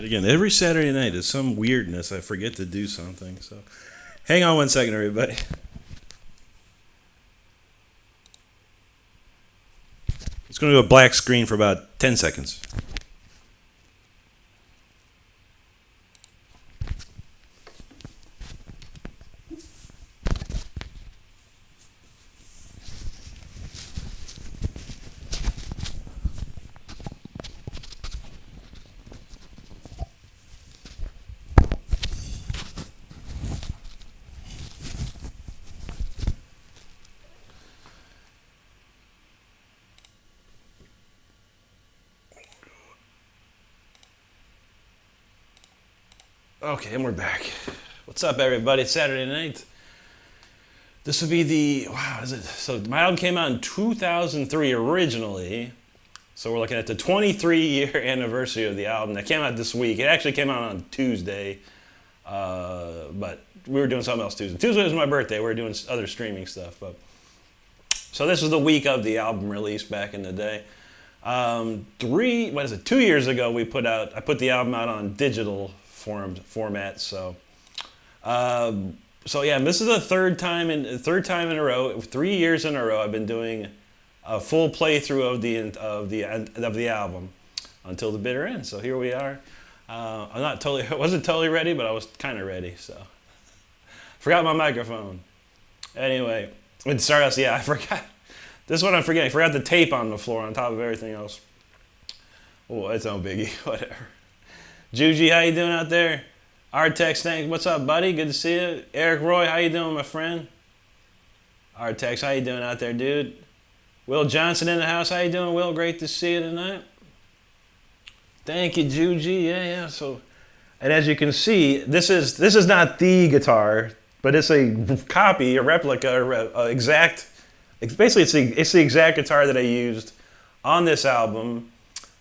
Again, every Saturday night is some weirdness. I forget to do something. So hang on 1 second, everybody. It's going to do a black screen for about 10 seconds. Okay, and we're back. What's up, everybody? It's Saturday night. This will be the, wow, is it? So my album came out in 2003 originally. So we're looking at the 23-year anniversary of the album. That came out this week. It actually came out on Tuesday, but we were doing something else Tuesday. Tuesday was my birthday. We were doing other streaming stuff. But so this was the week of the album release back in the day. 2 years ago, I put the album out on digital format. So yeah, this is the third time in a row, 3 years in a row. I've been doing a full playthrough of the album until the bitter end. So here we are. I wasn't totally ready, but I was kind of ready. So forgot my microphone. Anyway, let's start us. Yeah, I forgot. This is what I'm forgetting. I forgot the tape on the floor on top of everything else. Oh, it's no biggie. Whatever. Juji, how you doing out there? Artex, thanks. What's up, buddy? Good to see you. Eric Roy, how you doing, my friend? Artex, how you doing out there, dude? Will Johnson in the house. How you doing, Will? Great to see you tonight. Thank you, Juji. Yeah. So, and as you can see, this is not the guitar, but it's a copy, a replica, exact. Basically, it's the exact guitar that I used on this album.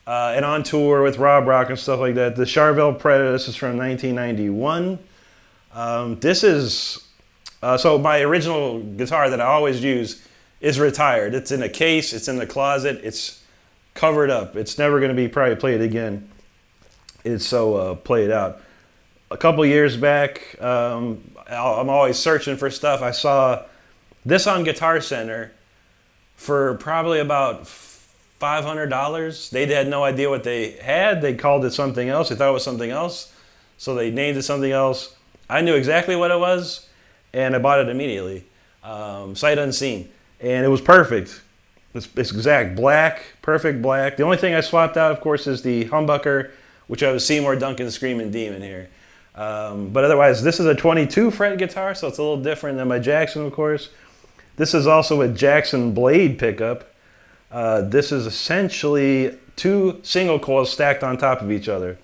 And on tour with Rob Rock and stuff like that. The Charvel Preda, this is from 1991. This is, so my original guitar that I always use is retired. It's in a case, it's in the closet, it's covered up. It's never going to be probably played again. It's so played out. A couple years back, I'm always searching for stuff. I saw this on Guitar Center for probably about $500. They had no idea what they had. They called it something else. They thought it was something else. So they named it something else. I knew exactly what it was, and I bought it immediately. Sight unseen. And it was perfect. It's exact black, perfect black. The only thing I swapped out, of course, is the humbucker, which I was Seymour Duncan Screaming Demon here. But otherwise, this is a 22 fret guitar, so it's a little different than my Jackson, of course. This is also a Jackson Blade pickup. This is essentially two single coils stacked on top of each other.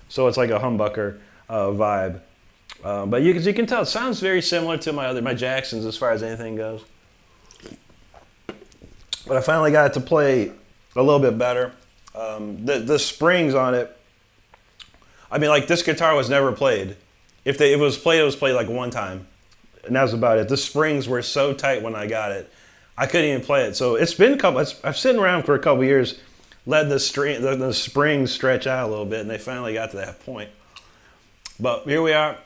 So it's like a humbucker vibe. But as you can tell, it sounds very similar to my Jacksons as far as anything goes. But I finally got it to play a little bit better. The springs on it, I mean, like, this guitar was never played. If it was played like one time. And that was about it. The springs were so tight when I got it. I couldn't even play it. So it's been a couple. I've sitting around for a couple years, let the springs stretch out a little bit, and they finally got to that point. But here we are.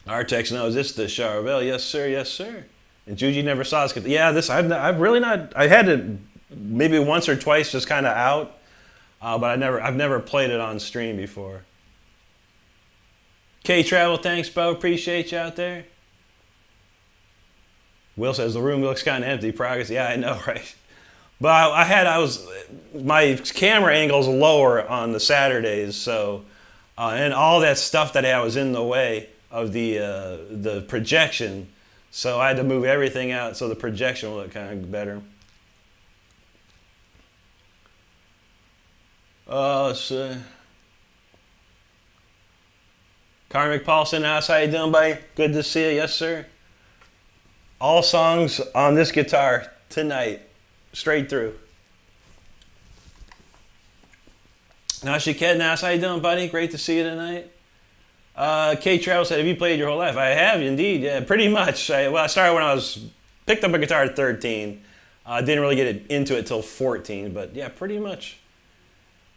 Artex knows it's the Charvel. Yes, sir. Yes, sir. And Juji never saw this. Yeah, I've really not. I had it maybe once or twice, just kind of out, but I've never played it on stream before. K Travel, thanks, Bo. Appreciate you out there. Will says the room looks kind of empty. Progress, yeah, I know, right? But my camera angle's lower on the Saturdays, so and all that stuff that I had was in the way of the projection, so I had to move everything out so the projection will look kind of better. Oh, let's see. Karmic Paulson, house, how you doing, buddy? Good to see you, yes, sir. All songs on this guitar tonight, straight through. Nashi Kednas, how you doing, buddy? Great to see you tonight. Kate Travel said, have you played your whole life? I have, indeed. Yeah, pretty much. I started when I picked up a guitar at 13. Didn't really get into it till 14, but yeah, pretty much.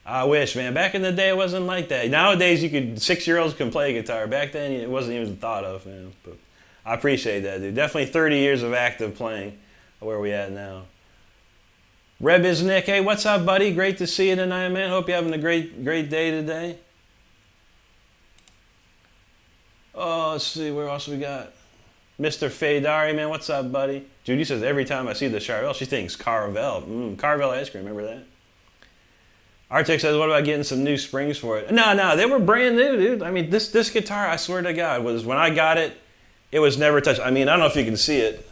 I wish, man. Back in the day, it wasn't like that. Nowadays, 6-year-olds can play guitar. Back then, it wasn't even thought of, man. But I appreciate that, dude. Definitely 30 years of active playing where we at now. Reb is Nick. Hey, what's up, buddy? Great to see you tonight, man. Hope you're having a great day today. Oh, let's see. Where else we got? Mr. Fadari, man. What's up, buddy? Judy says, every time I see the Charvel, she thinks Carvel. Carvel ice cream. Remember that? Arctic says, what about getting some new springs for it? No, they were brand new, dude. I mean, this guitar, I swear to God, was when I got it, it was never touched. I mean, I don't know if you can see it,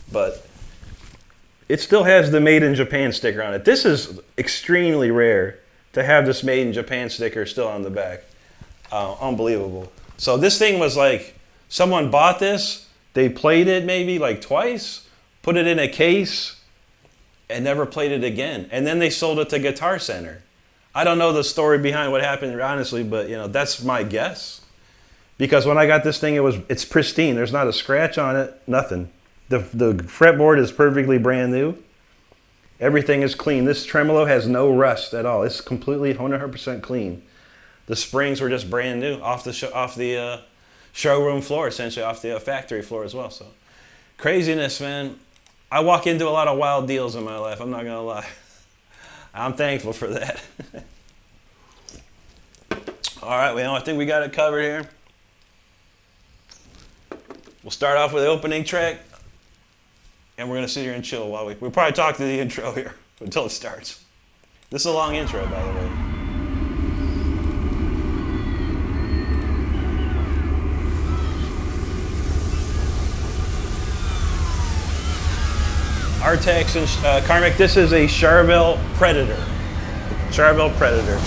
but it still has the Made in Japan sticker on it. This is extremely rare to have this Made in Japan sticker still on the back. Unbelievable. So this thing was like, someone bought this, they played it maybe like twice, put it in a case, and never played it again. And then they sold it to Guitar Center. I don't know the story behind what happened, honestly, but that's my guess. Because when I got this thing, it's pristine. There's not a scratch on it, nothing. The fretboard is perfectly brand new. Everything is clean. This tremolo has no rust at all. It's completely 100% clean. The springs were just brand new off the showroom floor, essentially off the factory floor as well. So craziness, man. I walk into a lot of wild deals in my life. I'm not gonna lie. I'm thankful for that. All right, well, I think we got it covered here. We'll start off with the opening track, and we're going to sit here and chill while we'll probably talk to the intro here until it starts. This is a long intro, by the way. Artex and Carmack, this is a Charvel Predator. Charvel Predator.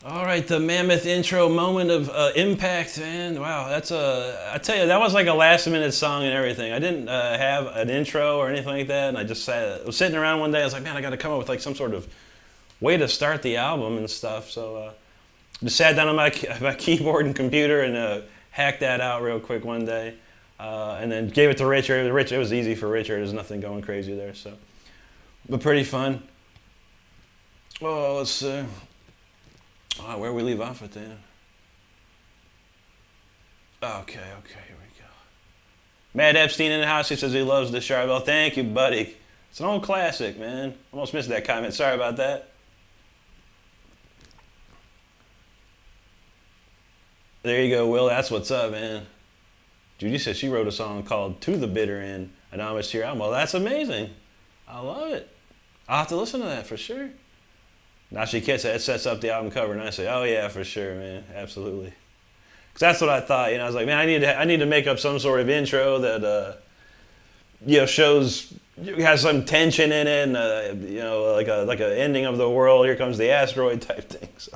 All right, the mammoth intro moment of impact, man. Wow, I tell you, that was like a last minute song and everything. I didn't have an intro or anything like that, and I just was sitting around one day. I was like, man, I got to come up with like some sort of way to start the album and stuff. So just sat down on my keyboard and computer and hacked that out real quick one day, and then gave it to Richard. It was easy for Richard. There's nothing going crazy there, so but pretty fun. Well, let's see. Where we leave off at then? Okay, here we go. Matt Epstein in the house. He says he loves the Charbel. Thank you, buddy. It's an old classic, man. Almost missed that comment. Sorry about that. There you go, Will. That's what's up, man. Judy says she wrote a song called "To the Bitter End," an homage to your album. Well, that's amazing. I love it. I'll have to listen to that for sure. Now she gets it sets up the album cover, and I say, oh yeah, for sure, man, absolutely. Because that's what I thought. I was like, man, I need to make up some sort of intro that shows, has some tension in it, and like a ending of the world. Here comes the asteroid type thing. So.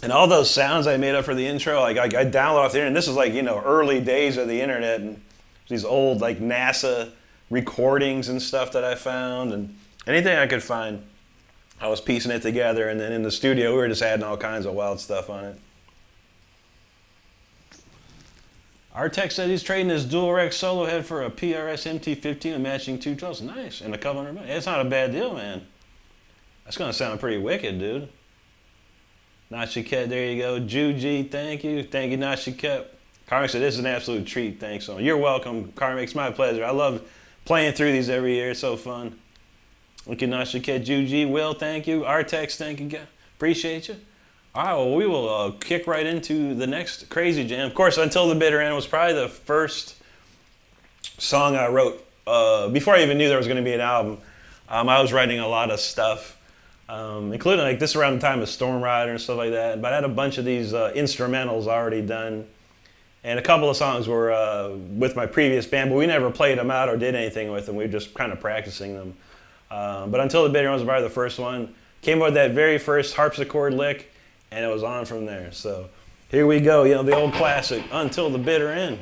And all those sounds I made up for the intro, like I download off the internet. This is like early days of the internet, and these old like NASA recordings and stuff that I found, and anything I could find, I was piecing it together, and then in the studio, we were just adding all kinds of wild stuff on it. Artec said he's trading his dual rec solo head for a PRS MT15 and matching 212s. Nice, and a couple $100. It's not a bad deal, man. That's gonna sound pretty wicked, dude. Nachiket, there you go. Juji, thank you, Nachiket. Karmic said this is an absolute treat. Thanks, so you're welcome, Karmic. It's my pleasure. I love playing through these every year. It's so fun. Okay, Nachiket, Juji, Will, thank you. Artex, thank you. Appreciate you. All right, well, we will kick right into the next Crazy Jam. Of course, Until the Bitter End was probably the first song I wrote. Before I even knew there was going to be an album, I was writing a lot of stuff, including like this around the time of Storm Rider and stuff like that. But I had a bunch of these instrumentals already done. And a couple of songs were with my previous band, but we never played them out or did anything with them. We were just kind of practicing them. But Until the Bitter End was probably the first one. Came up with that very first harpsichord lick, and it was on from there. So here we go, the old classic, Until the Bitter End.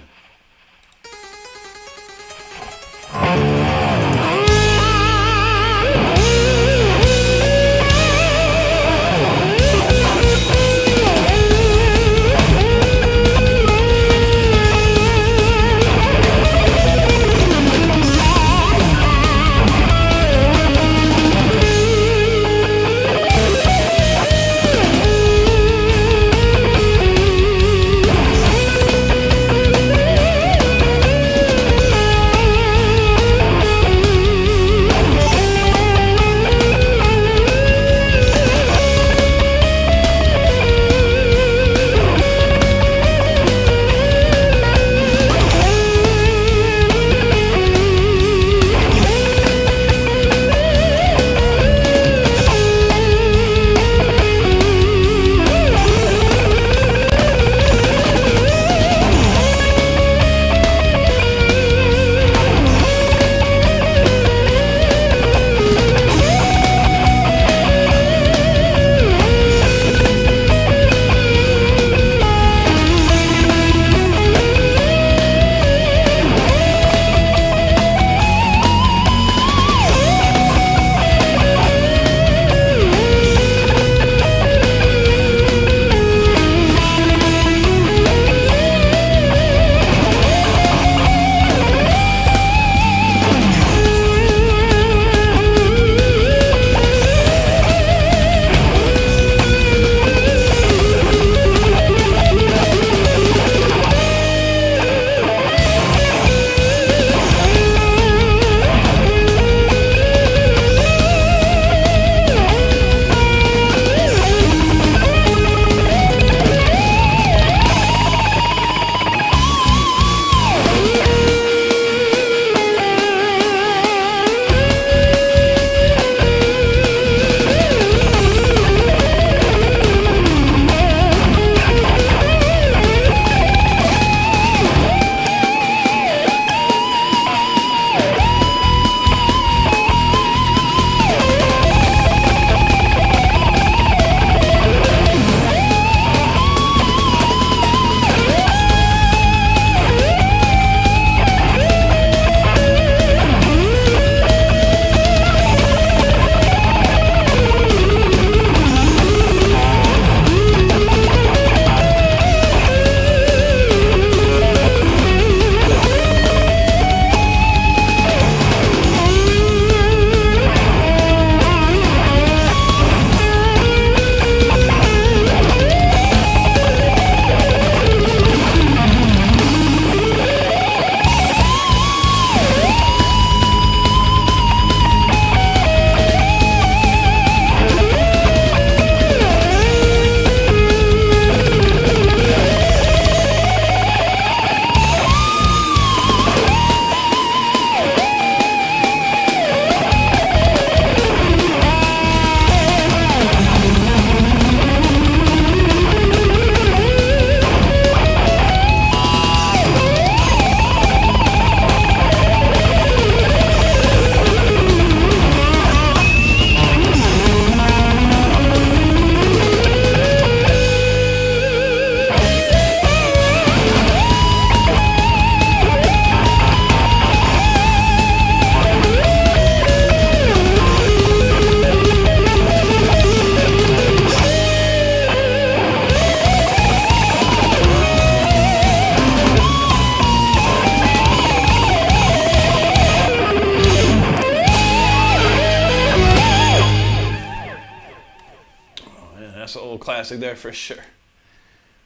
Yeah, that's an old classic there for sure.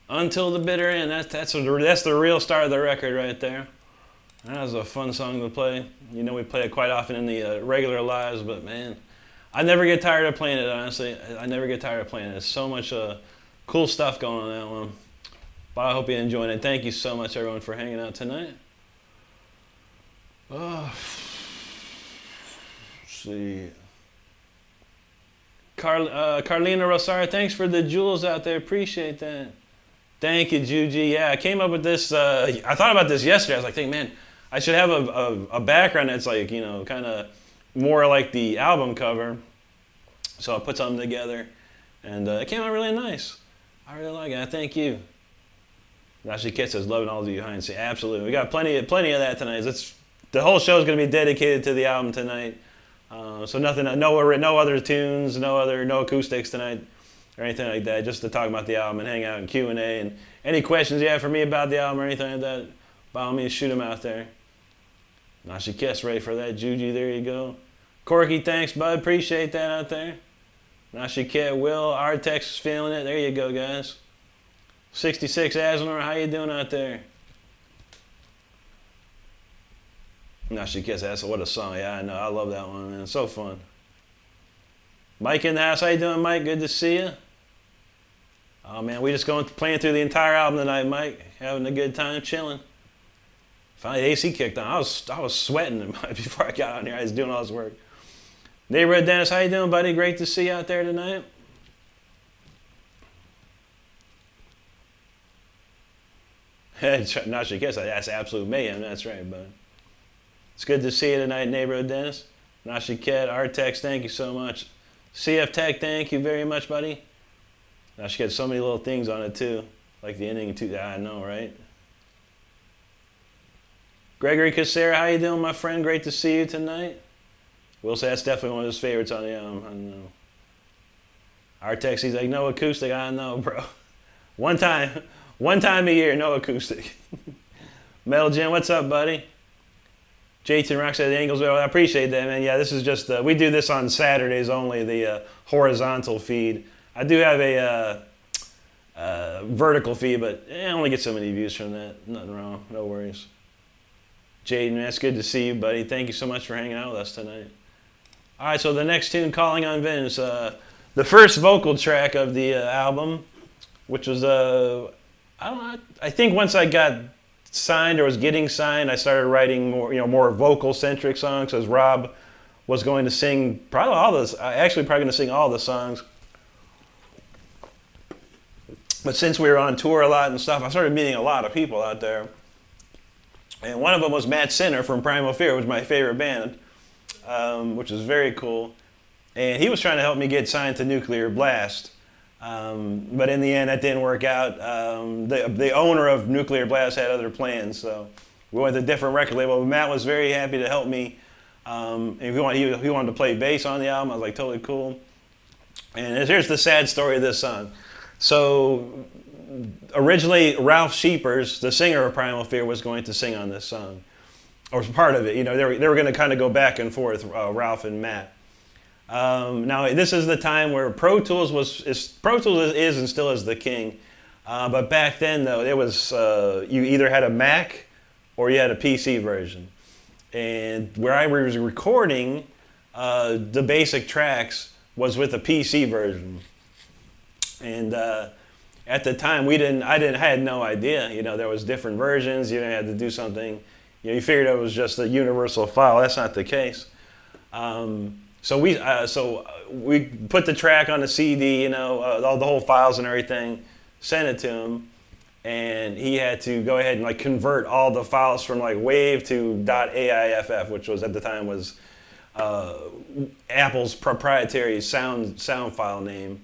Until the Bitter End. That's the real start of the record right there. That was a fun song to play. You know, we play it quite often in the regular lives, but man, I never get tired of playing it, honestly. I never get tired of playing it. There's so much cool stuff going on in that one. But I hope you're enjoying it. Thank you so much, everyone, for hanging out tonight. Let's see. Carlina Rosario, thanks for the jewels out there. Appreciate that. Thank you, Juji. Yeah, I came up with this. I thought about this yesterday. I was like, hey, man, I should have a background that's like, you know, kind of more like the album cover. So I put something together, and it came out really nice. I really like it. I thank you. Actually, Kit says, loving all of you behind the scenes. Absolutely. We got plenty of that tonight. The whole show is going to be dedicated to the album tonight. So no other tunes, no acoustics tonight or anything like that. Just to talk about the album and hang out and Q&A. And any questions you have for me about the album or anything like that, by all means, shoot them out there. Nashi Kiss, ready for that. Juji, there you go. Corky, thanks, bud. Appreciate that out there. Nashi Kit, Will, Artex is feeling it. There you go, guys. 66 Aznor, how you doing out there? Nashi Kiss, what a song. Yeah, I know. I love that one, man. It's so fun. Mike in the house. How you doing, Mike? Good to see you. Oh, man, we just playing through the entire album tonight, Mike. Having a good time, chilling. Finally, the AC kicked on. I was sweating before I got on here. I was doing all this work. Neighborhood Dennis, how you doing, buddy? Great to see you out there tonight. Nashi Kiss, that's absolute mayhem. That's right, bud. It's good to see you tonight, Neighborhood Dennis. Nashi Kid, Artex, thank you so much. CF Tech, thank you very much, buddy. Nashi Kid, so many little things on it too, like the ending too. I know, right? Gregory Casera, how you doing, my friend? Great to see you tonight. Will say that's definitely one of his favorites on the album. I know. Artex, he's like, no acoustic. I know, bro. One time a year, no acoustic. Metal Jim, what's up, buddy? Jason Rock said the angles. Well, I appreciate that, man. Yeah, this is just we do this on Saturdays only, the horizontal feed. I do have a vertical feed, but I only get so many views from that. Nothing wrong. No worries. Jaden, that's good to see you, buddy. Thank you so much for hanging out with us tonight. All right, so the next tune, Calling on Vince, the first vocal track of the album, which was I think once I got signed or was getting signed, I started writing more vocal-centric songs, as Rob was going to sing probably going to sing all the songs. But since we were on tour a lot and stuff, I started meeting a lot of people out there. And one of them was Matt Sinner from Primal Fear, which was my favorite band, which was very cool. And he was trying to help me get signed to Nuclear Blast. But in the end, that didn't work out. The owner of Nuclear Blast had other plans, so we went to a different record label. But Matt was very happy to help me. And he wanted to play bass on the album. I was like, totally cool. And here's the sad story of this song. So originally, Ralph Sheepers, the singer of Primal Fear, was going to sing on this song, or part of it. They were going to kind of go back and forth, Ralph and Matt. Now this is the time where Pro Tools is and still is the king, but back then though it was you either had a Mac or you had a PC version, and where I was recording the basic tracks was with a PC version, and at the time I had no idea. There was different versions. You had to do something. You figured it was just a universal file. That's not the case. So we put the track on the CD, all the whole files and everything, sent it to him, and he had to go ahead and convert all the files from WAV to .aiff, which was at the time was Apple's proprietary sound file name.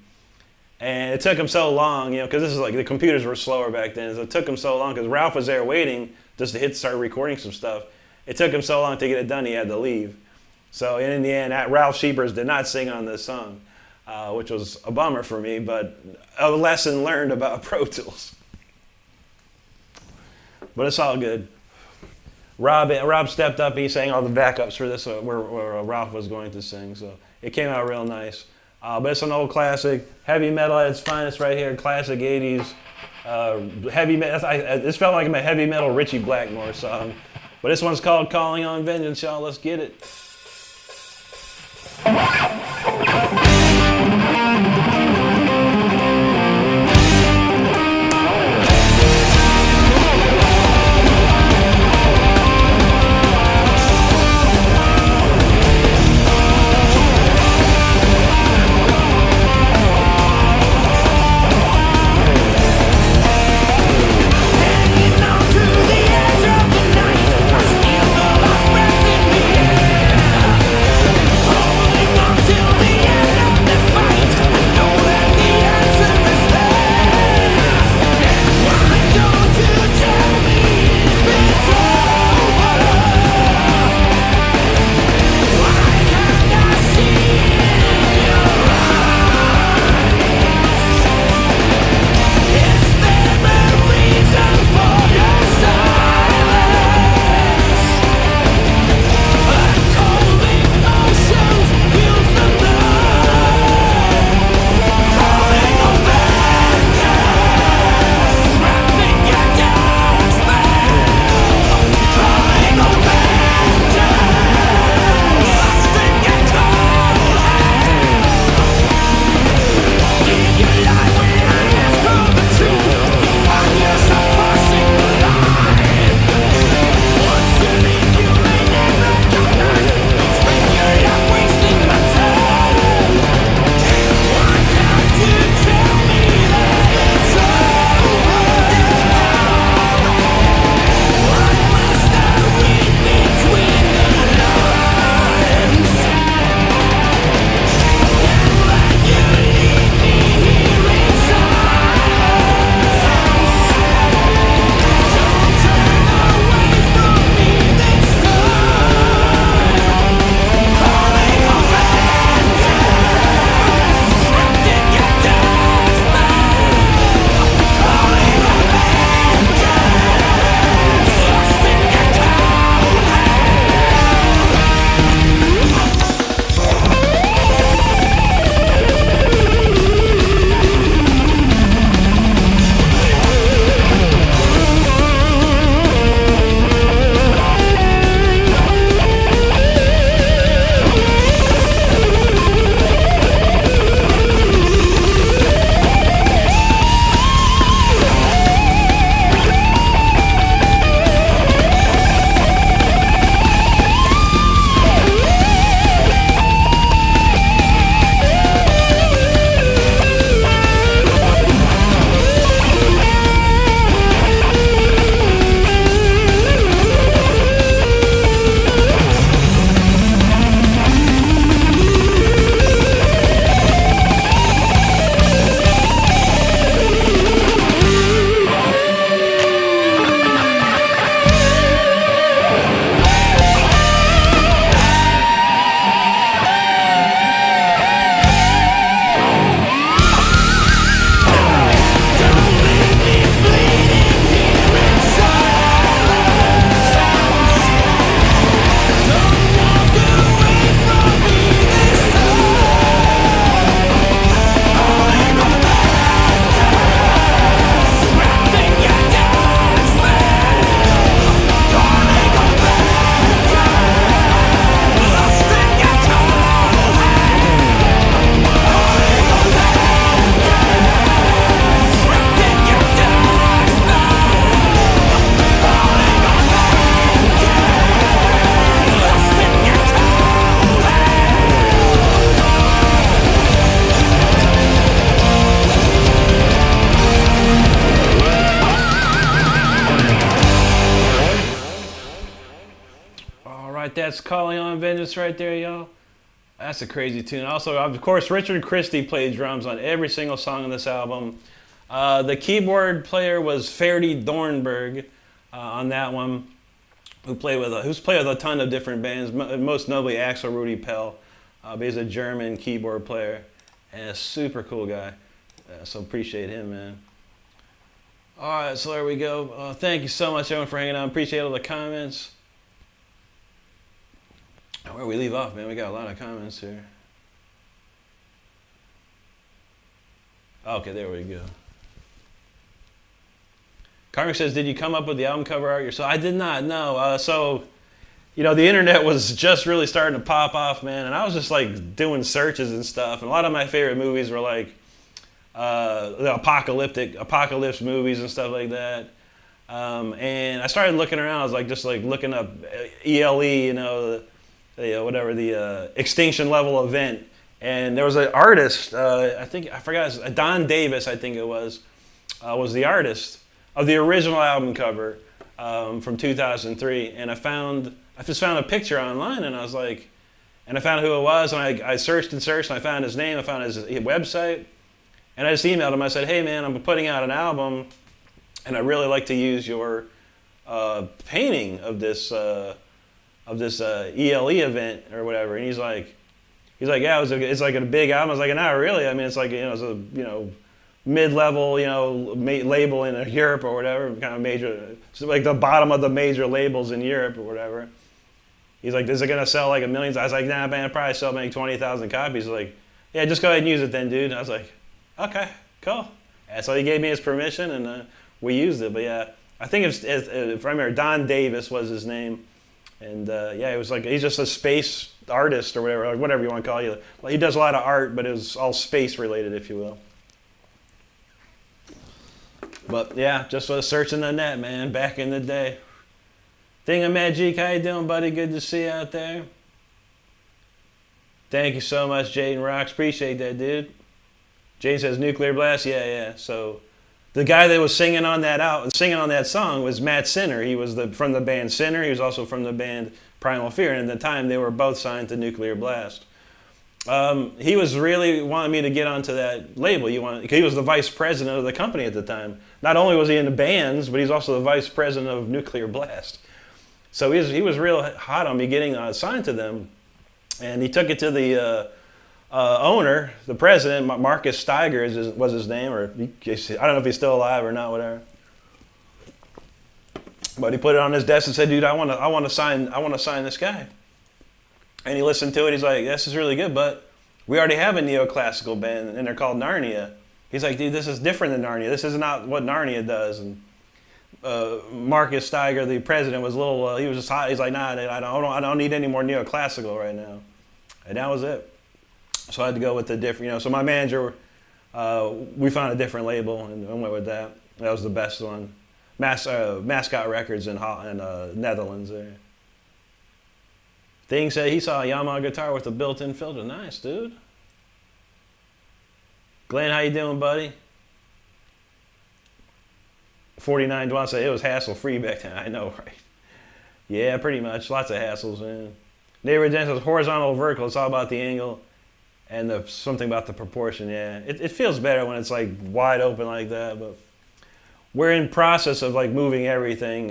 And it took him so long, because this is the computers were slower back then, so it took him so long because Ralph was there waiting just to start recording some stuff. It took him so long to get it done, he had to leave. So in the end, Ralph Sheepers did not sing on this song, which was a bummer for me, but a lesson learned about Pro Tools. But it's all good. Rob stepped up. He sang all the backups for this, where Ralph was going to sing. So it came out real nice. But it's an old classic, heavy metal at its finest right here, classic 80s. Heavy metal. This felt like a heavy metal Richie Blackmore song. But this one's called Calling on Vengeance, y'all. Let's get it. That's Calling on Vengeance right there, y'all. That's a crazy tune. Also, of course, Richard Christie played drums on every single song on this album. The keyboard player was Ferdy Dornberg on that one, who's played with a ton of different bands, most notably Axel Rudi Pell. But he's a German keyboard player and a super cool guy. So appreciate him, man. All right, so there we go. Thank you so much, everyone, for hanging out. Appreciate all the comments. Where we leave off, man, we got a lot of comments here. Okay, there we go. Carmen says, did you come up with the album cover art yourself? I did not, no. The internet was just really starting to pop off, man, and I was just like doing searches and stuff. And a lot of my favorite movies were like the apocalypse movies and stuff like that. And I started looking around. I was like just like looking up ELE, the extinction level event. And there was an artist, I forgot, Don Davis, I think it was the artist of the original album cover from 2003. And I just found a picture online, and I was like, and I found who it was, and I searched and searched, and I found his name, I found his website, and I just emailed him. I said, hey man, I'm putting out an album, and I'd really like to use your painting of this ELE event or whatever. And he's like, yeah, it's like a big album. I was like, not really. I mean, it's like it's a mid-level label in Europe or whatever, kind of major, so like the bottom of the major labels in Europe or whatever. He's like, is it gonna sell like a million? I was like, nah, man, it'll probably sell maybe 20,000 copies. He's like, yeah, just go ahead and use it then, dude. And I was like, okay, cool. And so he gave me his permission, and we used it. But yeah, I think if I remember, Don Davis was his name. And it was like, he's just a space artist or whatever, like whatever you want to call it. He does a lot of art, but it was all space related, if you will. But yeah, just was searching the net, man, back in the day. Thingamagic, how you doing, buddy? Good to see you out there. Thank you so much, Jaden Rocks. Appreciate that, dude. Jaden says Nuclear Blast. Yeah. So the guy that was singing on that song was Matt Sinner. He was from the band Sinner. He was also from the band Primal Fear. And at the time, they were both signed to Nuclear Blast. He was really wanting me to get onto that label. He was the vice president of the company at the time. Not only was he in the bands, but he's also the vice president of Nuclear Blast. So he was real hot on me getting signed to them. And he took it to the owner, the president, Marcus Steiger was his name, or I don't know if he's still alive or not, whatever. But he put it on his desk and said, "Dude, I want to sign this guy." And he listened to it. He's like, "This is really good, but we already have a neoclassical band, and they're called Narnia." He's like, "Dude, this is different than Narnia. This is not what Narnia does." And Marcus Steiger, the president, was a little. He was just hot. He's like, "Nah, I don't need any more neoclassical right now." And that was it. So I had to go with the different. So my manager, we found a different label and went with that. That was the best one. Mascot Records in Netherlands there. Thing said he saw a Yamaha guitar with a built-in filter. Nice, dude. Glenn, how you doing, buddy? 49 Dwan said it was hassle-free back then. I know, right? Yeah, pretty much. Lots of hassles, man. Neighbor Jen says horizontal, vertical. It's all about the angle and something about the proportion. Yeah, it feels better when it's like wide open like that, but we're in process of like moving everything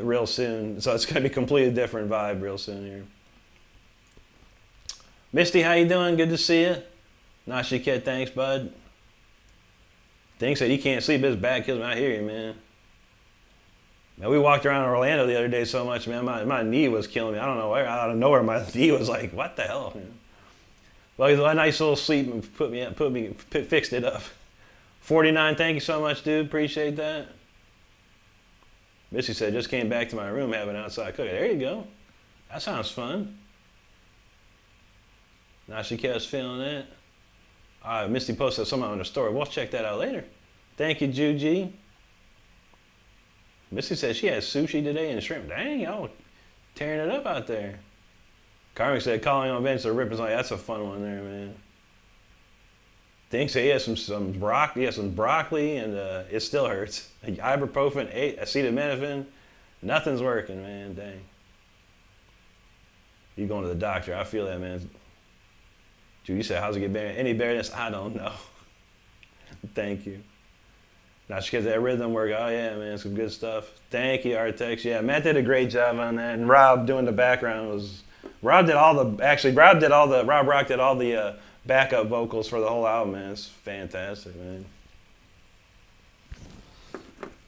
real soon, so it's gonna be a completely different vibe real soon here. Misty, how you doing? Good to see you. Nashi Kid, thanks, bud. Thing said he can't sleep, his back kills him. I hear you, man. Man, we walked around Orlando the other day so much, man. My knee was killing me. I don't know where. Out of nowhere, my knee was like, what the hell? Man. Well, a nice little sleep and fixed it up. 49, thank you so much, dude. Appreciate that. Missy said, just came back to my room having outside cooking. There you go. That sounds fun. Now she kept feeling it. All right, Misty posted something on the story. We'll check that out later. Thank you, Juji. Misty said she had sushi today and shrimp. Dang, y'all tearing it up out there. Carmen said calling on events or ripping. Like, that's a fun one there, man. Think said he has some broccoli. He has some broccoli, and it still hurts. Ibuprofen, acetaminophen, nothing's working, man. Dang. You going to the doctor? I feel that, man. Dude, you said how's it get better? Any better than this? I don't know. Thank you. Now she gets that rhythm work. Oh yeah, man, some good stuff. Thank you, Artex. Yeah, Matt did a great job on that, and Rob doing the background was. Rob Rock did all the backup vocals for the whole album, man. It's fantastic, man.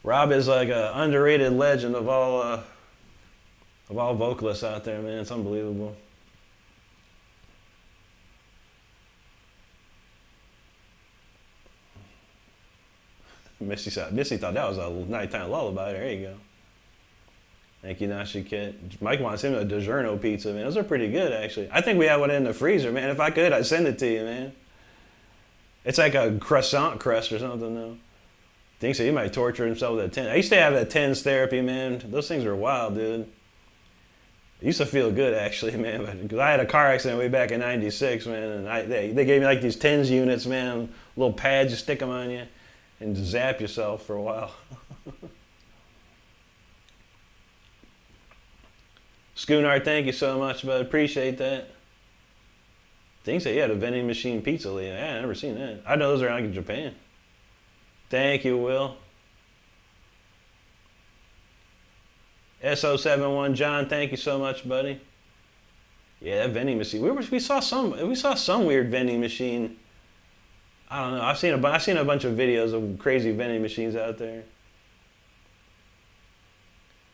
Rob is like an underrated legend of all vocalists out there, man. It's unbelievable. Missy thought that was a nighttime lullaby. There you go. Thank you, Nashi Kit. Mike wants him a DiGiorno pizza, man. Those are pretty good, actually. I think we have one in the freezer, man. If I could, I'd send it to you, man. It's like a croissant crust or something, though. Thinks so. He might torture himself with a 10. I used to have that 10s therapy, man. Those things are wild, dude. It used to feel good, actually, man. Because I had a car accident way back in '96, man. And they gave me like these 10s units, man. Little pads, you stick them on you and zap yourself for a while. Schooner, thank you so much, bud. Appreciate that. Thinks that you had a vending machine pizza, Leah. Yeah, I've never seen that. I know those are like in Japan. Thank you, Will. SO71 John, thank you so much, buddy. Yeah, that vending machine. We saw some weird vending machine. I don't know. I've seen a bunch of videos of crazy vending machines out there.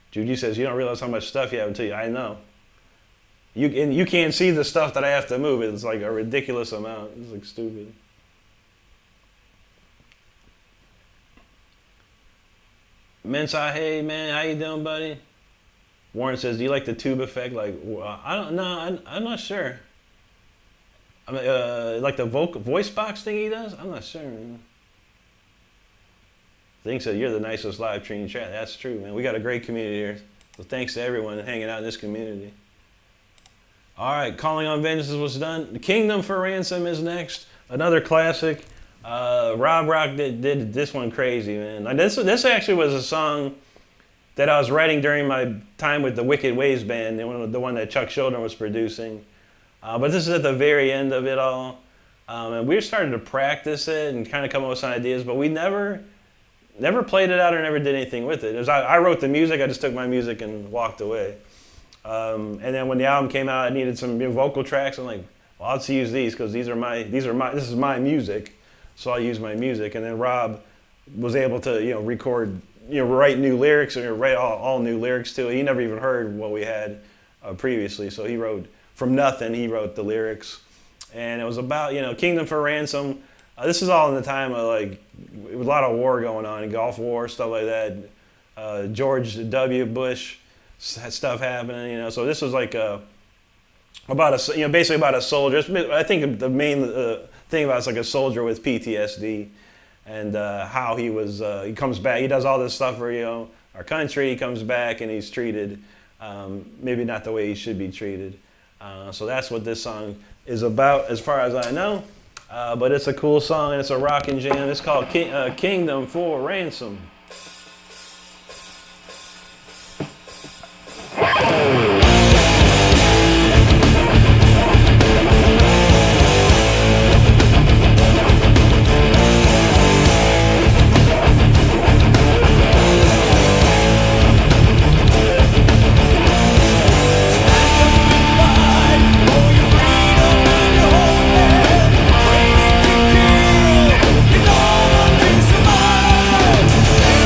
Juju says you don't realize how much stuff you have until you. I know. You can't see the stuff that I have to move. It's like a ridiculous amount. It's like stupid. Mensah, hey man, how you doing, buddy? Warren says, do you like the tube effect? Like, I don't know. I'm not sure. I mean, like the voice box thing he does? I'm not sure, man. Thinks that you're the nicest live stream chat. That's true, man. We got a great community here. So thanks to everyone hanging out in this community. All right, Calling on Vengeance was done. Kingdom for Ransom is next. Another classic. Rob Rock did this one crazy, man. Like this actually was a song that I was writing during my time with the Wicked Waves band, the one that Chuck Schuldiner was producing. But this is at the very end of it all. And we started to practice it and kind of come up with some ideas, but we never played it out or never did anything with it. I wrote the music, I just took my music and walked away. And then when the album came out, I needed some vocal tracks. I'm like, well, I'll use these because this is my music, so I'll use my music. And then Rob was able to record, write new lyrics or write all new lyrics to it. He never even heard what we had previously, so he wrote from nothing. He wrote the lyrics, and it was about Kingdom for Ransom. This is all in the time of like a lot of war going on, Gulf War, stuff like that. George W. Bush stuff happening, So this was like basically about a soldier. I think the main thing about it's like a soldier with PTSD, and how he comes back. He does all this stuff for our country. He comes back and he's treated maybe not the way he should be treated. So that's what this song is about, as far as I know. But it's a cool song and it's a rockin' jam. It's called Kingdom for Ransom. It's all until survival.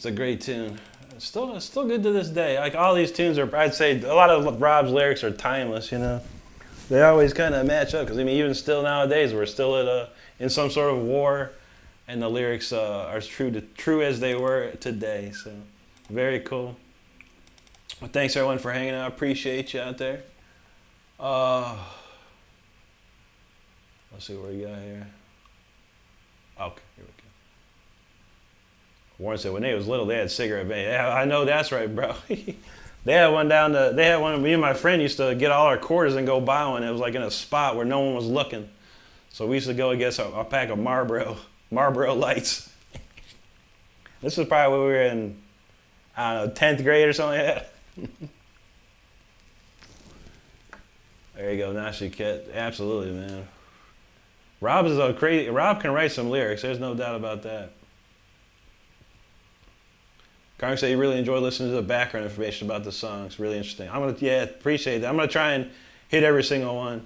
a great tune. It's still good to this day. Like all these tunes are, I'd say a lot of Rob's lyrics are timeless. You know, they always kind of match up. Because I mean, even still nowadays, we're still in some sort of war, and the lyrics are true as they were today. So very cool. Well, thanks everyone for hanging out. Appreciate you out there. Let's see what we got here. Okay, here we go. Warren said when they was little, they had cigarette vans. Yeah, I know that's right, bro. They had one me and my friend used to get all our quarters and go buy one. It was like in a spot where no one was looking. So we used to go and get a pack of Marlboro lights. This was probably when we were in, I don't know, 10th grade or something like that. There you go, Nashi Kit. Absolutely, man. Rob can write some lyrics. There's no doubt about that. Carmen said you really enjoy listening to the background information about the songs. Really interesting. Appreciate that. I'm gonna try and hit every single one.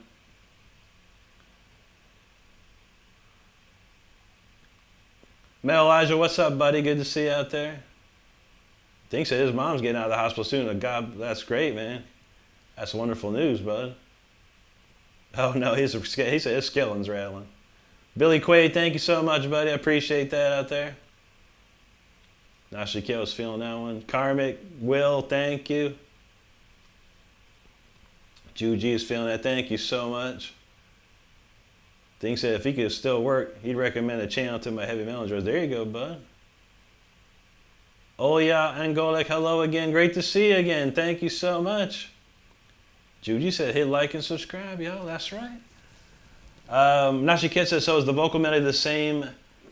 Mel Elijah, what's up, buddy? Good to see you out there. Think said his mom's getting out of the hospital soon. God, that's great, man. That's wonderful news, bud. Oh no, he said his skilling's rattling. Billy Quaid, thank you so much, buddy. I appreciate that out there. Nashi was feeling that one. Karmic, Will, thank you. Juji is feeling that. Thank you so much. Think said if he could still work, he'd recommend a channel to my heavy metal drawers. There you go, bud. Oh yeah, Angolic, hello again. Great to see you again. Thank you so much. Juji said hit like and subscribe. Yo, that's right. Nashi said, so is the vocal melody the same?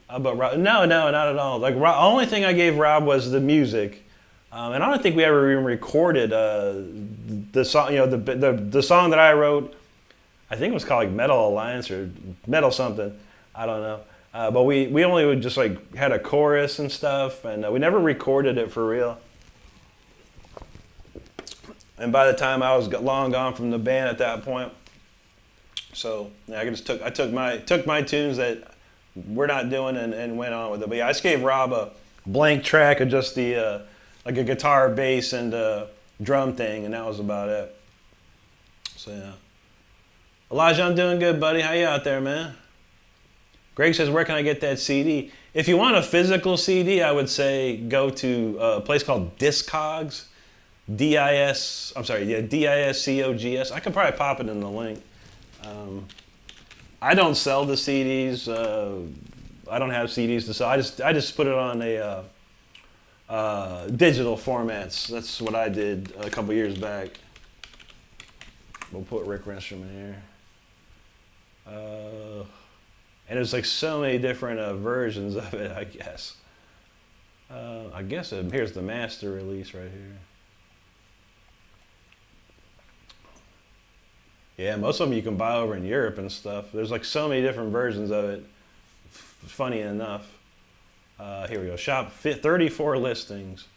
But Rob, no, not at all. Like only thing I gave Rob was the music, and I don't think we ever even recorded the song. You know, the song that I wrote. I think it was called like Metal Alliance or Metal something. I don't know. But we only would just like had a chorus and stuff, and we never recorded it for real. And by the time I was long gone from the band at that point, so yeah, I took my tunes that we're not doing and went on with it. But yeah, I just gave Rob a blank track of just the like a guitar, bass, and drum thing, and that was about it. So yeah, Elijah, I'm doing good, buddy. How you out there, man? Greg says, where can I get that CD? If you want a physical CD, I would say go to a place called Discogs. D-I-S-C-O-G-S. I could probably pop it in the link. I don't sell the CDs. I don't have CDs to sell. I just put it on a digital formats. That's what I did a couple years back. We'll put Rick Renstrom in here. And there's like so many different versions of it, I guess. Here's the master release right here. Yeah, most of them you can buy over in Europe and stuff. There's like so many different versions of it. Funny enough. Here we go. Shop 34 listings.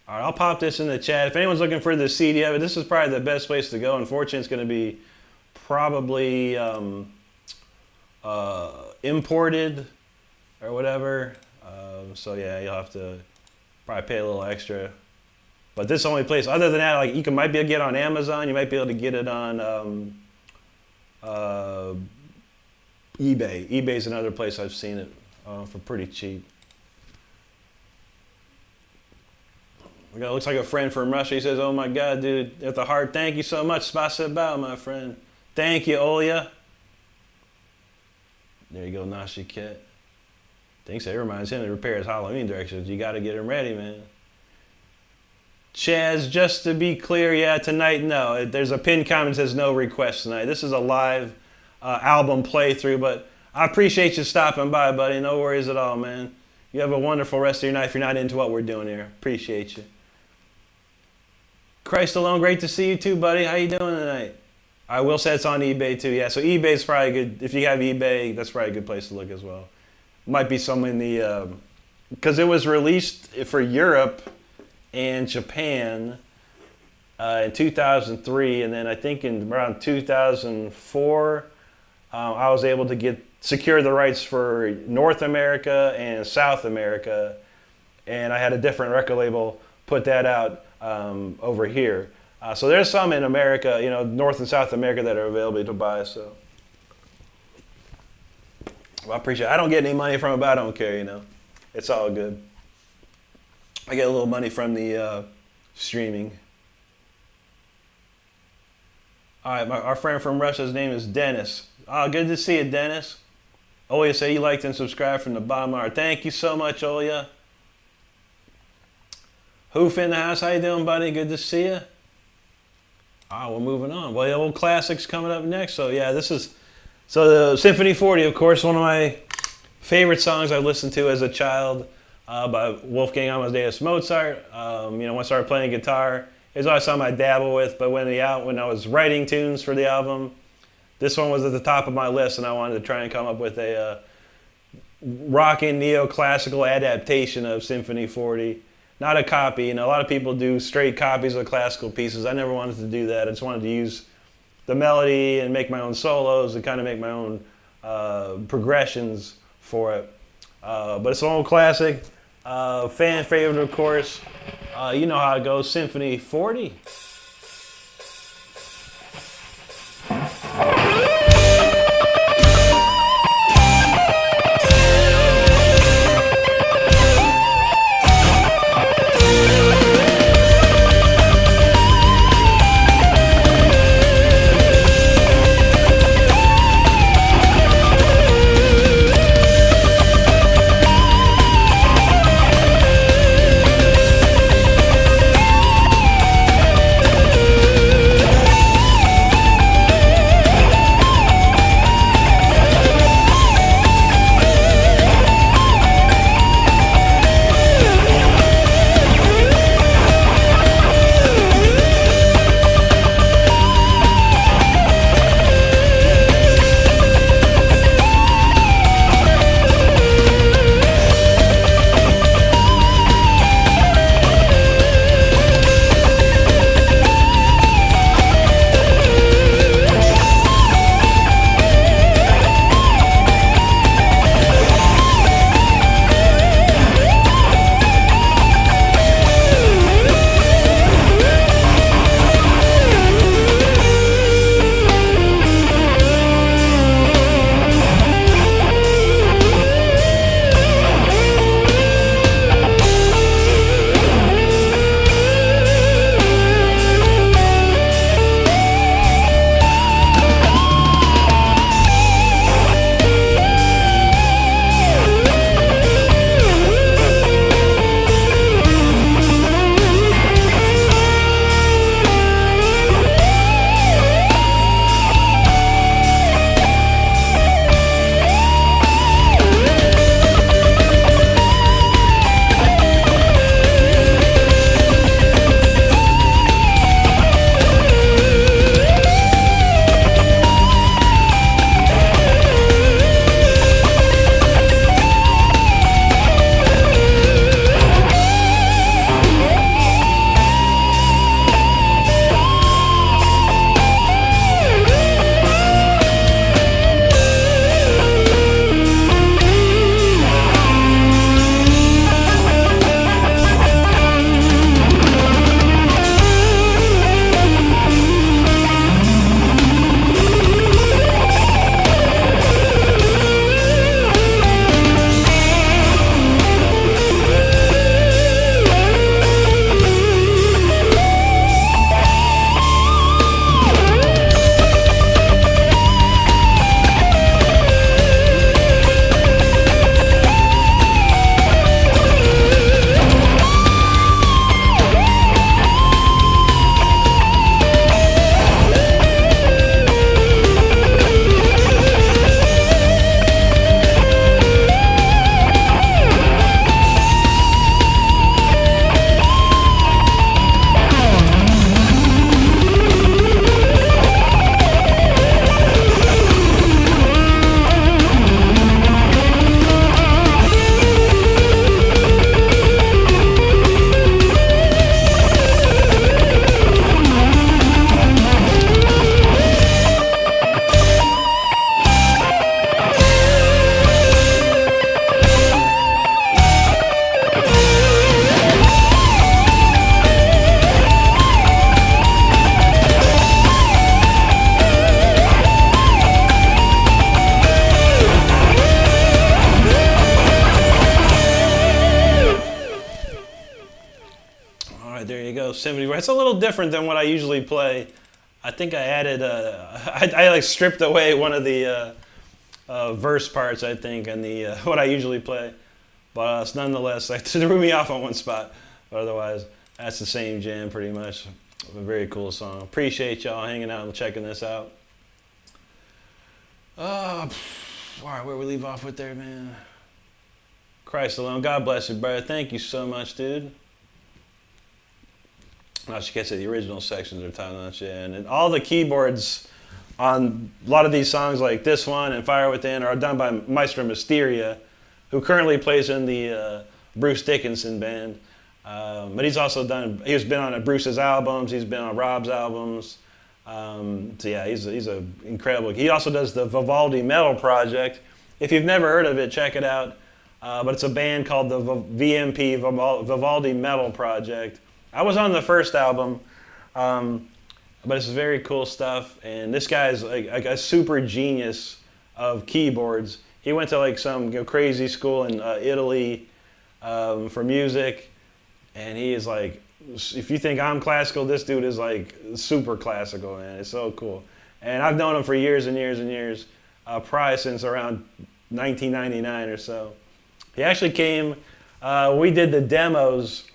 All right, I'll pop this in the chat. If anyone's looking for the CD of it, this is probably the best place to go. Unfortunately, it's going to be probably imported or whatever. So yeah, you'll have to probably pay a little extra. But this is the only place. Other than that, like might be able to get it on Amazon. You might be able to get it on eBay. eBay's another place I've seen it for pretty cheap. We got looks like a friend from Russia. He says, "Oh my God, dude, at the heart, thank you so much, Spasiba, my friend. Thank you, Olya." There you go, Nashi Kit. Thinks it reminds him to repair his Halloween directions. You got to get him ready, man. Chaz, just to be clear, yeah, tonight, no. There's a pinned comment that says no requests tonight. This is a live album playthrough, but I appreciate you stopping by, buddy. No worries at all, man. You have a wonderful rest of your night if you're not into what we're doing here. Appreciate you. Christ alone, great to see you too, buddy. How you doing tonight? I will say it's on eBay too. Yeah, so eBay's probably good. If you have eBay, that's probably a good place to look as well. Might be some in the, because it was released for Europe and Japan in 2003, and then I think in around 2004, I was able to secure the rights for North America and South America, and I had a different record label put that out over here. So there's some in America, you know, North and South America that are available to buy. So well, I appreciate it. I don't get any money from it, but I don't care, you know. It's all good. I get a little money from the streaming. All right, our friend from Russia, his name is Dennis. Oh, good to see you, Dennis. Olya said you liked and subscribed from the bottom of our. Thank you so much, Olya. Hoof in the house. How you doing, buddy? Good to see you. Ah, we're moving on. Well, the old classics coming up next. So yeah, this is the Symphony 40, of course, one of my favorite songs I listened to as a child by Wolfgang Amadeus Mozart. You know, when I started playing guitar, it was always something I dabble with. But when I was writing tunes for the album, this one was at the top of my list, and I wanted to try and come up with a rockin' neoclassical adaptation of Symphony 40. Not a copy. You know, a lot of people do straight copies of classical pieces. I never wanted to do that. I just wanted to use the melody and make my own solos and kind of make my own progressions for it. But it's an old classic, fan favorite, of course. You know how it goes, Symphony 40. go, Symphony. It's a little different than what I usually play. I think I added, I like stripped away one of the verse parts, I think, and the what I usually play. But it's nonetheless, it threw me off on one spot. But otherwise, that's the same jam pretty much. A very cool song. Appreciate y'all hanging out and checking this out. All right, where we leave off with there, man? Christ alone. God bless you, brother. Thank you so much, dude. I should get to the original sections are top notch, yeah. And all the keyboards on a lot of these songs, like this one and Fire Within, are done by Maestro Mysteria, who currently plays in the Bruce Dickinson band. But he's also he's been on Bruce's albums, he's been on Rob's albums. So yeah, he's an incredible. He also does the Vivaldi Metal Project. If you've never heard of it, check it out. But it's a band called the VMP, Vivaldi Metal Project. I was on the first album, but it's very cool stuff. And this guy's like a super genius of keyboards. He went to like some crazy school in Italy for music, and he is like, if you think I'm classical, this dude is like super classical, man. It's so cool. And I've known him for years and years and years, probably since around 1999 or so. He actually came, we did the demos.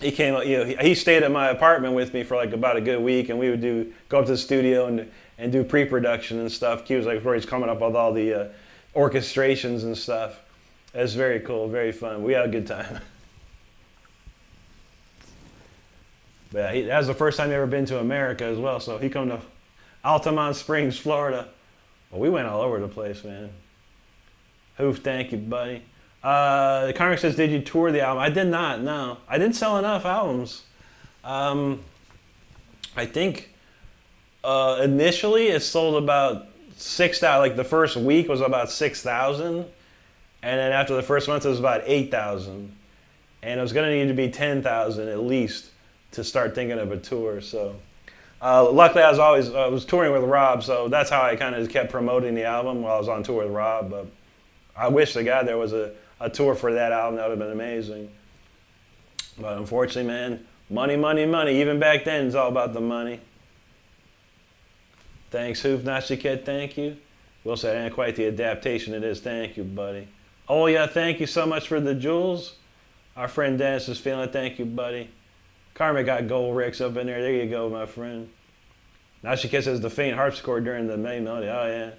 He came, he stayed at my apartment with me for like about a good week, and we would go up to the studio and do pre-production and stuff. He was like, where he's coming up with all the orchestrations and stuff. It was very cool, very fun. We had a good time. But yeah, that was the first time he ever been to America as well. So he come to Altamont Springs, Florida. Well, we went all over the place, man. Hoof, thank you, buddy. The Karmic says, did you tour the album? I did not, no. I didn't sell enough albums. I think initially it sold about 6,000. Like the first week was about 6,000. And then after the first month it was about 8,000. And it was going to need to be 10,000 at least to start thinking of a tour. So luckily I was touring with Rob, so that's how I kind of kept promoting the album while I was on tour with Rob. But I wish to God there was a tour for that album. That would have been amazing. But unfortunately, man, money, money, money. Even back then, it's all about the money. Thanks, Hoof Nashiket, thank you. Will say, ain't quite the adaptation it is. Thank you, buddy. Oh, yeah, thank you so much for the jewels. Our friend Dennis is feeling it. Thank you, buddy. Karma got gold ricks up in there. There you go, my friend. Nashiket says the faint harpsichord during the main melody. Oh, yeah.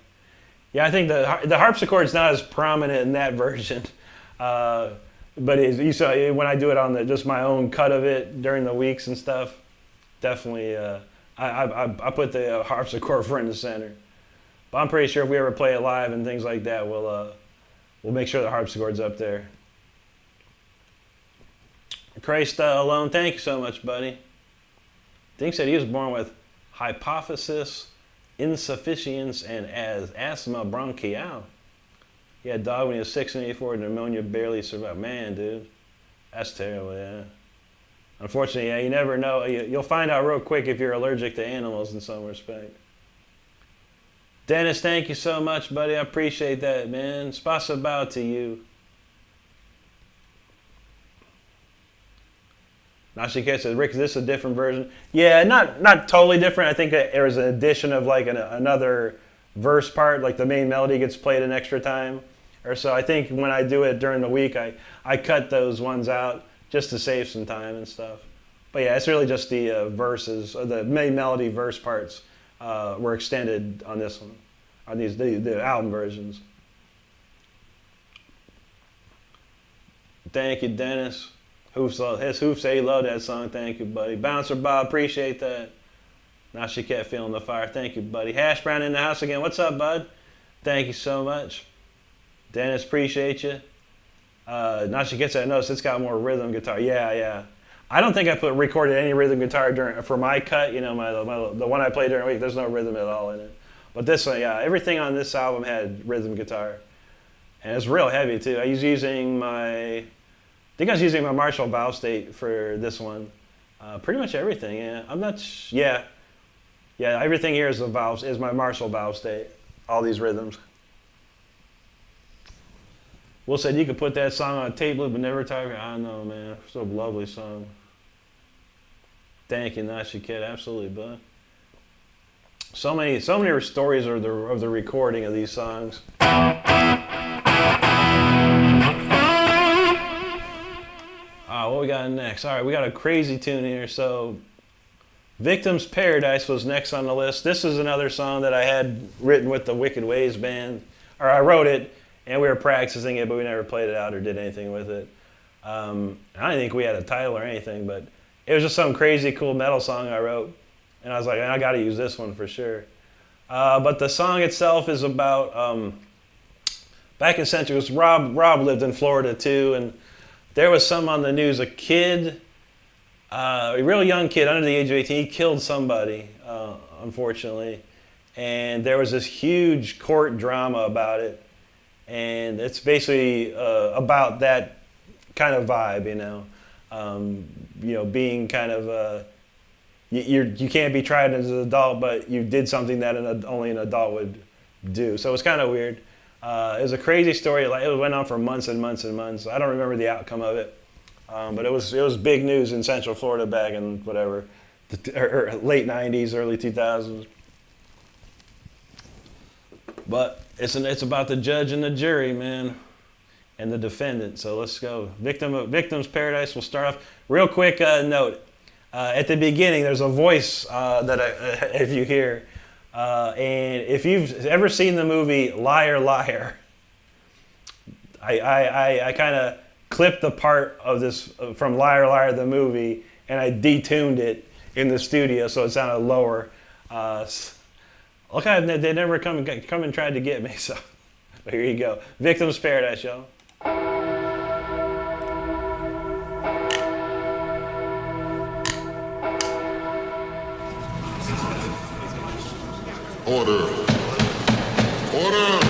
Yeah, I think the harpsichord's not as prominent in that version. But you saw when I do it on just my own cut of it during the weeks and stuff, definitely I put the harpsichord front and center. But I'm pretty sure if we ever play it live and things like that, we'll make sure the harpsichord's up there. Christ alone, thank you so much, buddy. Dink said he was born with hypophysis insufficience and as asthma bronchial. He had died when he was 6 and 84, pneumonia barely survived. Man, dude, that's terrible, yeah. Unfortunately, yeah, you never know. You'll find out real quick if you're allergic to animals in some respect. Dennis, thank you so much, buddy. I appreciate that, man. Spasibo to you. Nashike says, Rick, is this a different version? Yeah, not totally different. I think there's an addition of like another verse part, like the main melody gets played an extra time or so. I think when I do it during the week, I cut those ones out just to save some time and stuff. But yeah, it's really just the verses, or the main melody verse parts were extended on this one, on the album versions. Thank you, Dennis. His Hoof say he loved that song. Thank you, buddy. Bouncer Bob, appreciate that. Now she kept feeling the fire. Thank you, buddy. Hash Brown in the house again. What's up, bud? Thank you so much. Dennis, appreciate you. Now she gets that notice. It's got more rhythm guitar. Yeah. I don't think I recorded any rhythm guitar for my cut. You know, the one I played during the week. There's no rhythm at all in it. But this one, yeah, everything on this album had rhythm guitar, and it's real heavy too. I was using my Marshall valve state for this one. Pretty much everything, yeah. I'm not, yeah, everything here is my Marshall valve state. All these rhythms. Will said you could put that song on a tape loop and never tire. I know, man. So lovely song. Thank you, Nashi Kid. Absolutely, bud. So many stories of the recording of these songs. What we got next? All right, we got a crazy tune here. So, Victim's Paradise was next on the list. This is another song that I had written with the Wicked Ways band, or I wrote it and we were practicing it, but we never played it out or did anything with it. I don't think we had a title or anything, but it was just some crazy cool metal song I wrote, and I was like, I got to use this one for sure. But the song itself is about back in Century. Rob lived in Florida too, and there was some on the news. A kid, a real young kid under the age of 18, he killed somebody, unfortunately, and there was this huge court drama about it, and it's basically about that kind of vibe, being kind of you can't be tried as an adult, but you did something that only an adult would do. So it was kind of weird. It was a crazy story. It went on for months and months and months. I don't remember the outcome of it, but it was big news in Central Florida back in whatever, late '90s, early 2000s. But it's about the judge and the jury, man, and the defendant. So let's go. Victim's Paradise. We'll start off real quick. Note at the beginning, there's a voice if you hear. And if you've ever seen the movie Liar, Liar, I kind of clipped the part of this from Liar, Liar, the movie, and I detuned it in the studio so it sounded lower. Look, they never come and tried to get me, so here you go. Victim's Paradise, y'all. Order. Order.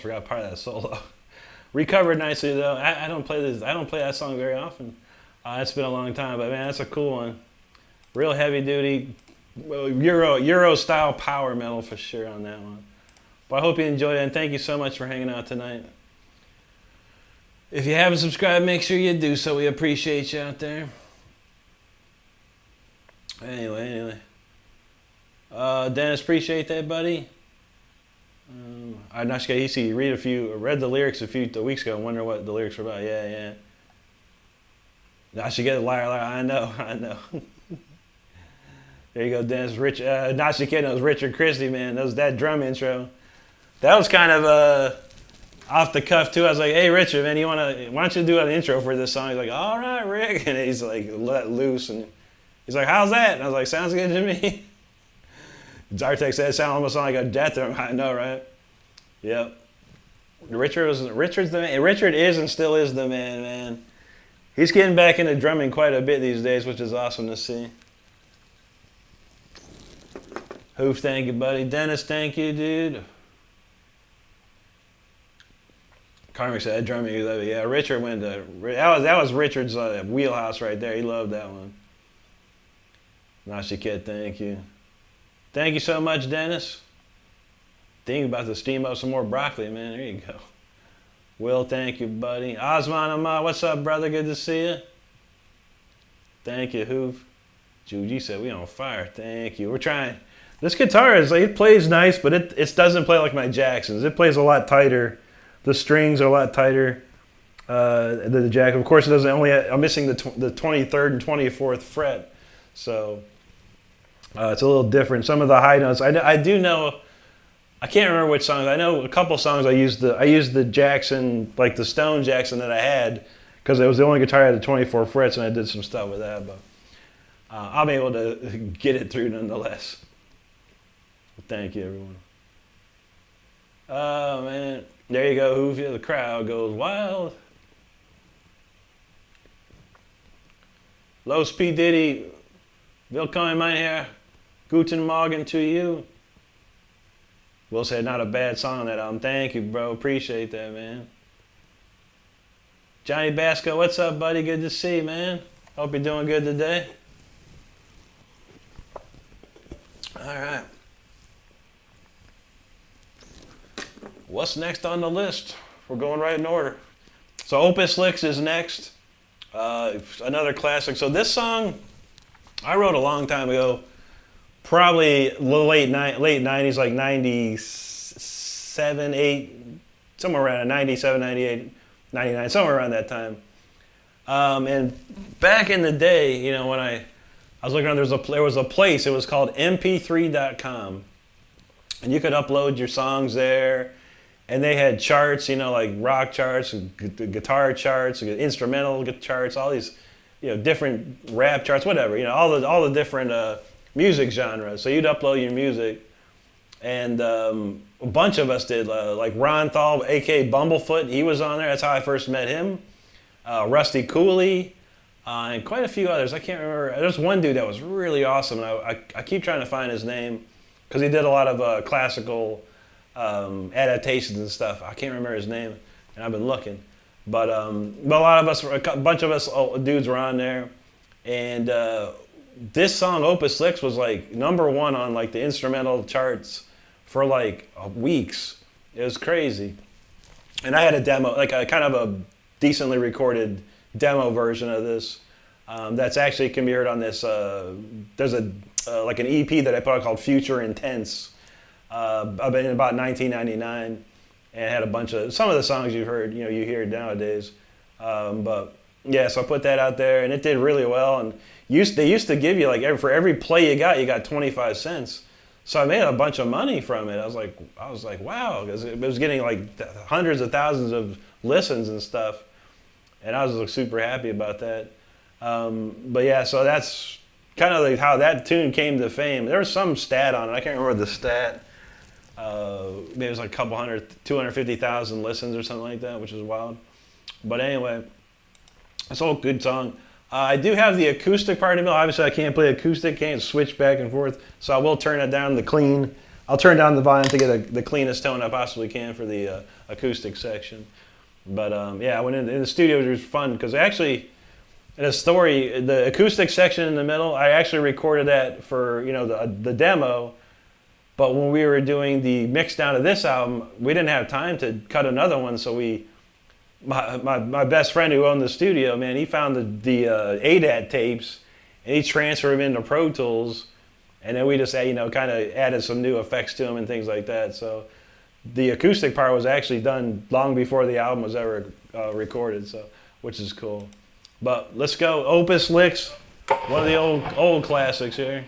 almost forgot part of that solo. Recovered nicely though. I don't play this. I don't play that song very often. It's been a long time, but man, that's a cool one. Real heavy duty, Euro style power metal for sure on that one. But I hope you enjoyed it, and thank you so much for hanging out tonight. If you haven't subscribed, make sure you do so. We appreciate you out there. Anyway. Dennis, appreciate that, buddy. I'm not sure. You read the lyrics a few weeks ago and wonder what the lyrics were about. Yeah. I should get a liar. I know. There you go, Dennis. Not you kidding. It was Richard Christie, man. That drum intro. That was kind of off the cuff too. I was like, "Hey, Richard, man, why don't you do an intro for this song?" He's like, "All right, Rick," and he's like, let loose, and he's like, "How's that?" And I was like, "Sounds good to me." Zartek said it sounded almost like a death drum. I know, right? Yep. Richard's the man. Richard is and still is the man. He's getting back into drumming quite a bit these days, which is awesome to see. Hoof, thank you, buddy. Dennis, thank you, dude. Carmen said that drumming. Yeah, Richard went to that was Richard's wheelhouse right there. He loved that one. Nashi Kid, thank you. Thank you so much, Dennis. Think about to steam up some more broccoli, man. There you go. Will, thank you, buddy. Osman Ahmad, what's up, brother? Good to see you. Thank you, Hoof. Juji said we on fire. Thank you. We're trying. This guitar it plays nice, but it doesn't play like my Jacksons. It plays a lot tighter. The strings are a lot tighter than the Jackson. Of course, it doesn't. I'm missing the 23rd and 24th fret, so it's a little different. Some of the high notes, I do know. I can't remember which songs. I know a couple songs I used the Jackson, like the Stone Jackson that I had, because it was the only guitar that had the 24 frets, and I did some stuff with that. But I'll be able to get it through nonetheless. Thank you, everyone. Oh man, there you go, Hoovia. The crowd goes wild. Los P. Diddy, willkommen, mein Herr. Guten Morgen to you. Will said, not a bad song on that album. Thank you, bro. Appreciate that, man. Johnny Basco, what's up, buddy? Good to see you, man. Hope you're doing good today. All right. What's next on the list? We're going right in order. So Opus Lix is next. Another classic. So this song, I wrote a long time ago. Probably late 90s, like 97, 8, somewhere around 97, 98, 99, somewhere around that time. And back in the day, when I was looking around, there was a place, it was called mp3.com. And you could upload your songs there. And they had charts, like rock charts, guitar charts, instrumental charts, all these, different rap charts, whatever, all the different music genres. So you'd upload your music, and a bunch of us did, like Ron Thal, a.k.a. Bumblefoot. He was on there. That's how I first met him. Rusty Cooley, and quite a few others. I can't remember. There's one dude that was really awesome, and I keep trying to find his name, because he did a lot of classical adaptations and stuff. I can't remember his name, and I've been looking. But a bunch of us dudes were on there, and this song Opus Lix was like #1 on like the instrumental charts for like weeks. It was crazy. And I had a demo, like a kind of a decently recorded demo version of this. That's actually can be heard on this. There's like an EP that I put out called Future Intense. In about 1999, and it had a bunch of some of the songs you've heard, you hear nowadays. But yeah, so I put that out there, and it did really well. And they used to give you like for every play you got 25 cents. So I made a bunch of money from it. I was like, wow, because it was getting like hundreds of thousands of listens and stuff, and I was like, super happy about that. But yeah, so that's kind of like how that tune came to fame. There was some stat on it. I can't remember the stat. Maybe it was like a couple 250,000 listens or something like that, which is wild. But anyway, it's all good song. I do have the acoustic part in the middle. Obviously, I can't play acoustic, can't switch back and forth, so I will turn it down to clean I'll turn down the volume to get the cleanest tone I possibly can for the acoustic section. But yeah, I went in the studio. It was fun because actually, in a story, the acoustic section in the middle, I actually recorded that for the demo. But when we were doing the mix down of this album, we didn't have time to cut another one. So my best friend who owned the studio, man, he found the ADAT tapes and he transferred them into Pro Tools. And then we just, kind of added some new effects to them and things like that. So the acoustic part was actually done long before the album was ever recorded, so which is cool. But let's go. Opus Licks, one of the old classics here.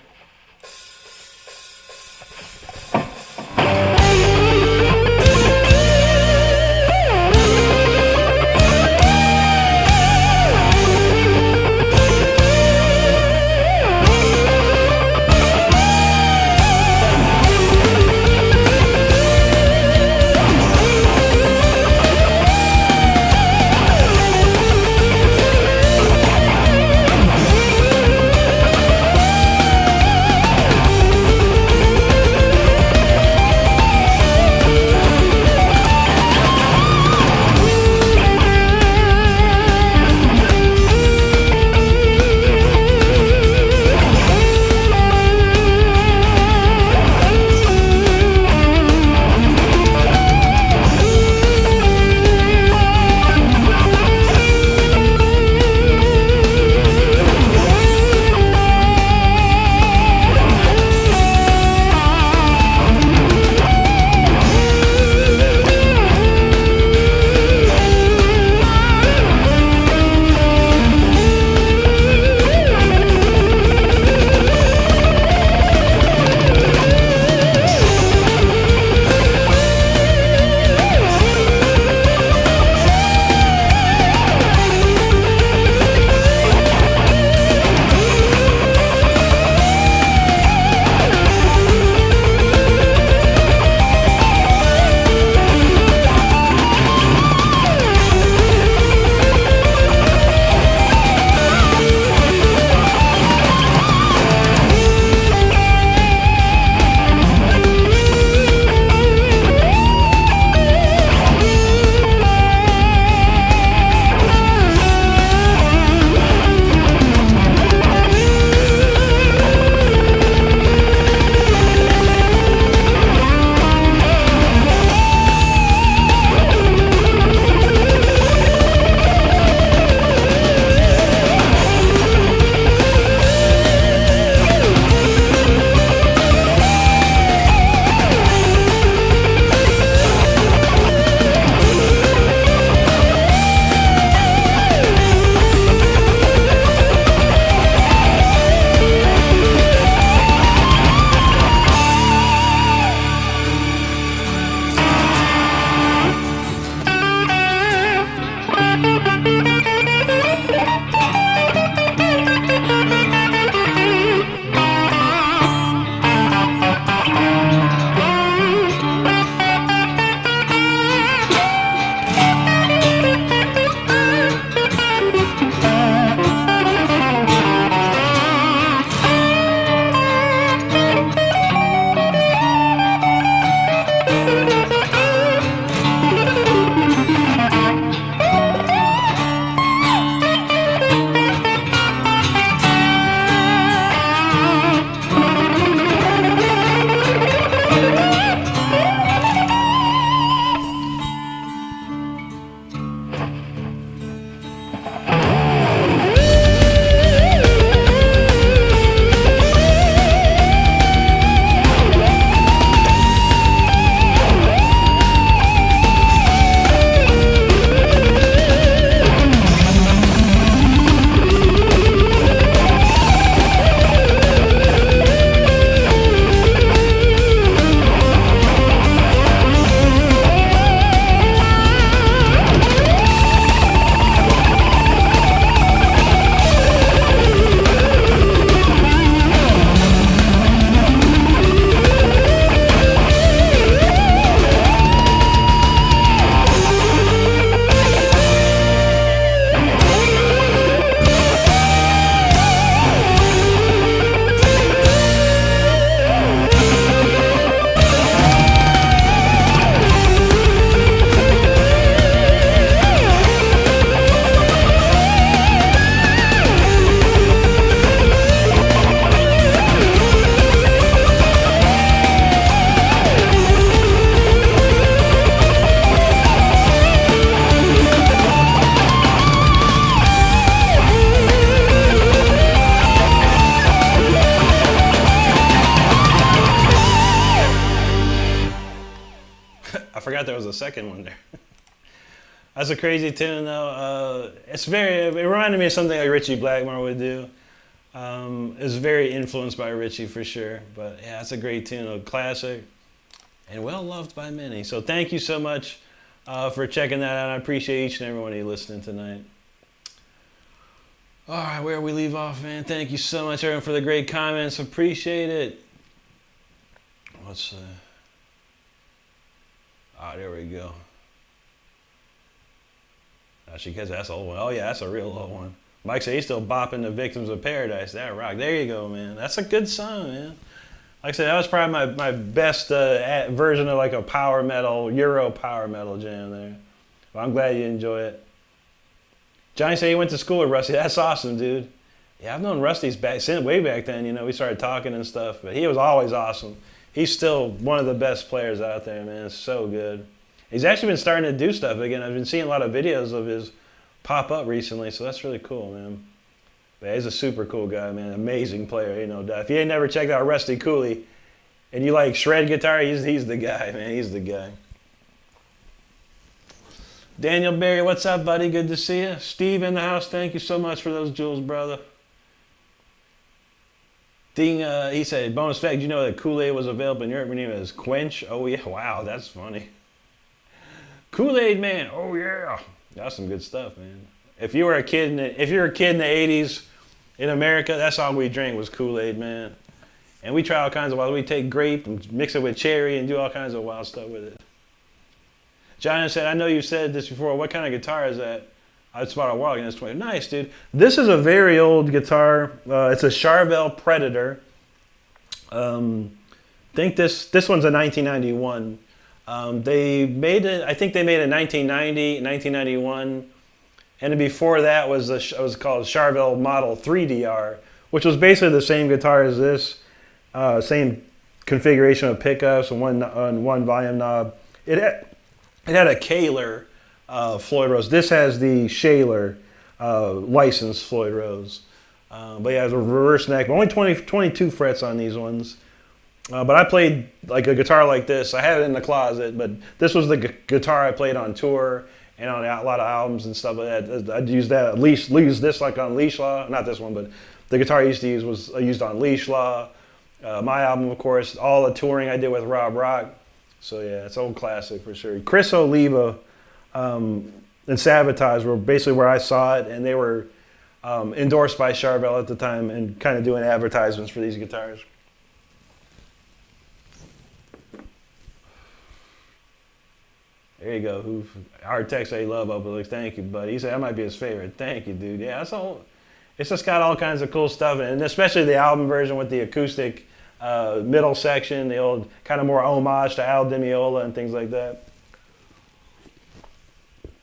forgot there was a second one there. That's a crazy tune, though. It reminded me of something like Richie Blackmore would do. It's very influenced by Richie for sure. But yeah, it's a great tune, a classic, and well loved by many. So thank you so much for checking that out. I appreciate each and every one of you listening tonight. All right, where we leave off, man. Thank you so much, everyone, for the great comments. Appreciate it. There we go. She gets that's an old one. Oh yeah, that's a real old one. Mike said he's still bopping the Victims of Paradise. That rock. There you go, man. That's a good song, man. Like I said, that was probably my best version of like a power metal, Euro power metal jam there. Well, I'm glad you enjoy it. Johnny said he went to school with Rusty. That's awesome, dude. Yeah, I've known Rusty's way back then. You know, we started talking and stuff, but he was always awesome. He's still one of the best players out there, man. It's so good. He's actually been starting to do stuff again. I've been seeing a lot of videos of his pop up recently, so that's really cool, man. But he's a super cool guy, man. Amazing player, you know. If you ain't never checked out Rusty Cooley and you like shred guitar, he's the guy, man. He's the guy. Daniel Berry, what's up, buddy? Good to see you. Steve in the house, thank you so much for those jewels, brother. Ding, he said, bonus fact, you know that Kool-Aid was available in Europe when it was Quench? Oh yeah, wow, that's funny. Kool-Aid Man, oh yeah. That's some good stuff, man. If you were a kid in the 80s in America, that's all we drank was Kool-Aid, man. And we try all kinds of wild. We take grape and mix it with cherry and do all kinds of wild stuff with it. John said, I know you said this before. What kind of guitar is that? It's about a while ago. It's 20. Nice, dude. This is a very old guitar. It's a Charvel Predator. I think this one's a 1991. They made it. I think they made it in 1990, 1991, and then before that was called Charvel Model 3DR, which was basically the same guitar as this, same configuration of pickups and one volume knob. It had a Kahler Floyd Rose. This has the Shaler licensed Floyd Rose, but yeah, it's a reverse neck. Only 22 frets on these ones. But I played like a guitar like this. I had it in the closet, but this was the guitar I played on tour and on a lot of albums and stuff like that. I'd use that at least use this like on Leash Law. Not this one, but the guitar I used to use was used on Leash Law. My album, of course, all the touring I did with Rob Rock. So yeah, it's an old classic for sure. Chris Oliva and Sabotage were basically where I saw it, and they were endorsed by Charvel at the time and kind of doing advertisements for these guitars. There you go. Our text say love Opalix. Thank you, buddy. He said that might be his favorite. Thank you, dude. Yeah, it's just got all kinds of cool stuff, and especially the album version with the acoustic middle section, the old kind of more homage to Al Di Meola and things like that.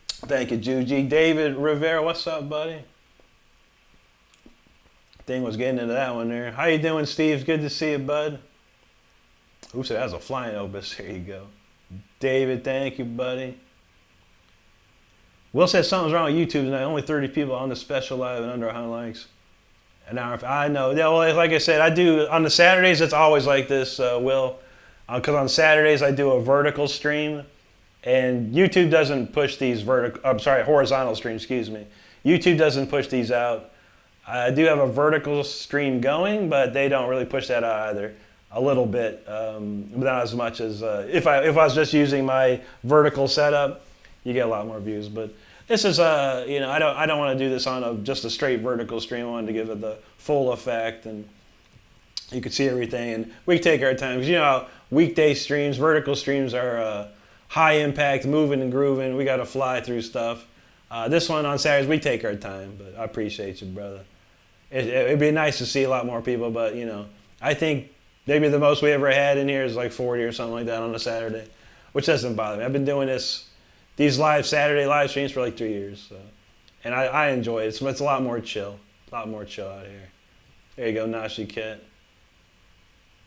Thank you, Juji. David Rivera, what's up, buddy? Thing was getting into that one there. How you doing, Steve? Good to see you, bud. Who said that was a flying opus? There you go. David, thank you, buddy. Will said something's wrong with YouTube tonight. Only 30 people on the special live and under 100 likes. An hour. I know. Yeah, well, like I said, I do on the Saturdays. It's always like this, Will, because on Saturdays I do a vertical stream, and YouTube doesn't push these horizontal streams. Excuse me. YouTube doesn't push these out. I do have a vertical stream going, but they don't really push that out either. A little bit, but not as much as if I was just using my vertical setup, you get a lot more views. But this is I don't want to do this on just a straight vertical stream. I wanted to give it the full effect, and you could see everything. And we take our time, because you know how weekday streams, vertical streams are high impact, moving and grooving. We got to fly through stuff. This one on Saturdays, we take our time. But I appreciate you, brother. It'd be nice to see a lot more people, but I think maybe the most we ever had in here is like 40 or something like that on a Saturday, which doesn't bother me. I've been doing these Saturday live streams for like 3 years, so. And I enjoy it. It's a lot more chill. A lot more chill out here. There you go, Nashi Kit.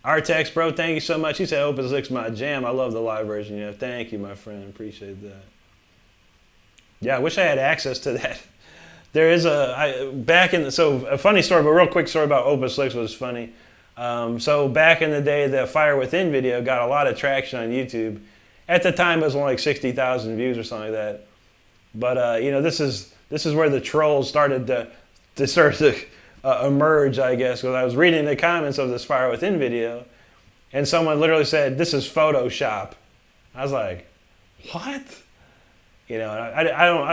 Artex, bro, thank you so much. He said Opus 6 my jam. I love the live version. Thank you, my friend. Appreciate that. Yeah, I wish I had access to that. There is a funny story, but a real quick story about Opus 6 was funny. So back in the day, the Fire Within video got a lot of traction on YouTube. At the time, it was only like 60,000 views or something like that. But you know, this is where the trolls started to start to emerge, I guess, because I was reading the comments of this Fire Within video, and someone literally said, "This is Photoshop." I was like, "What?" You know, I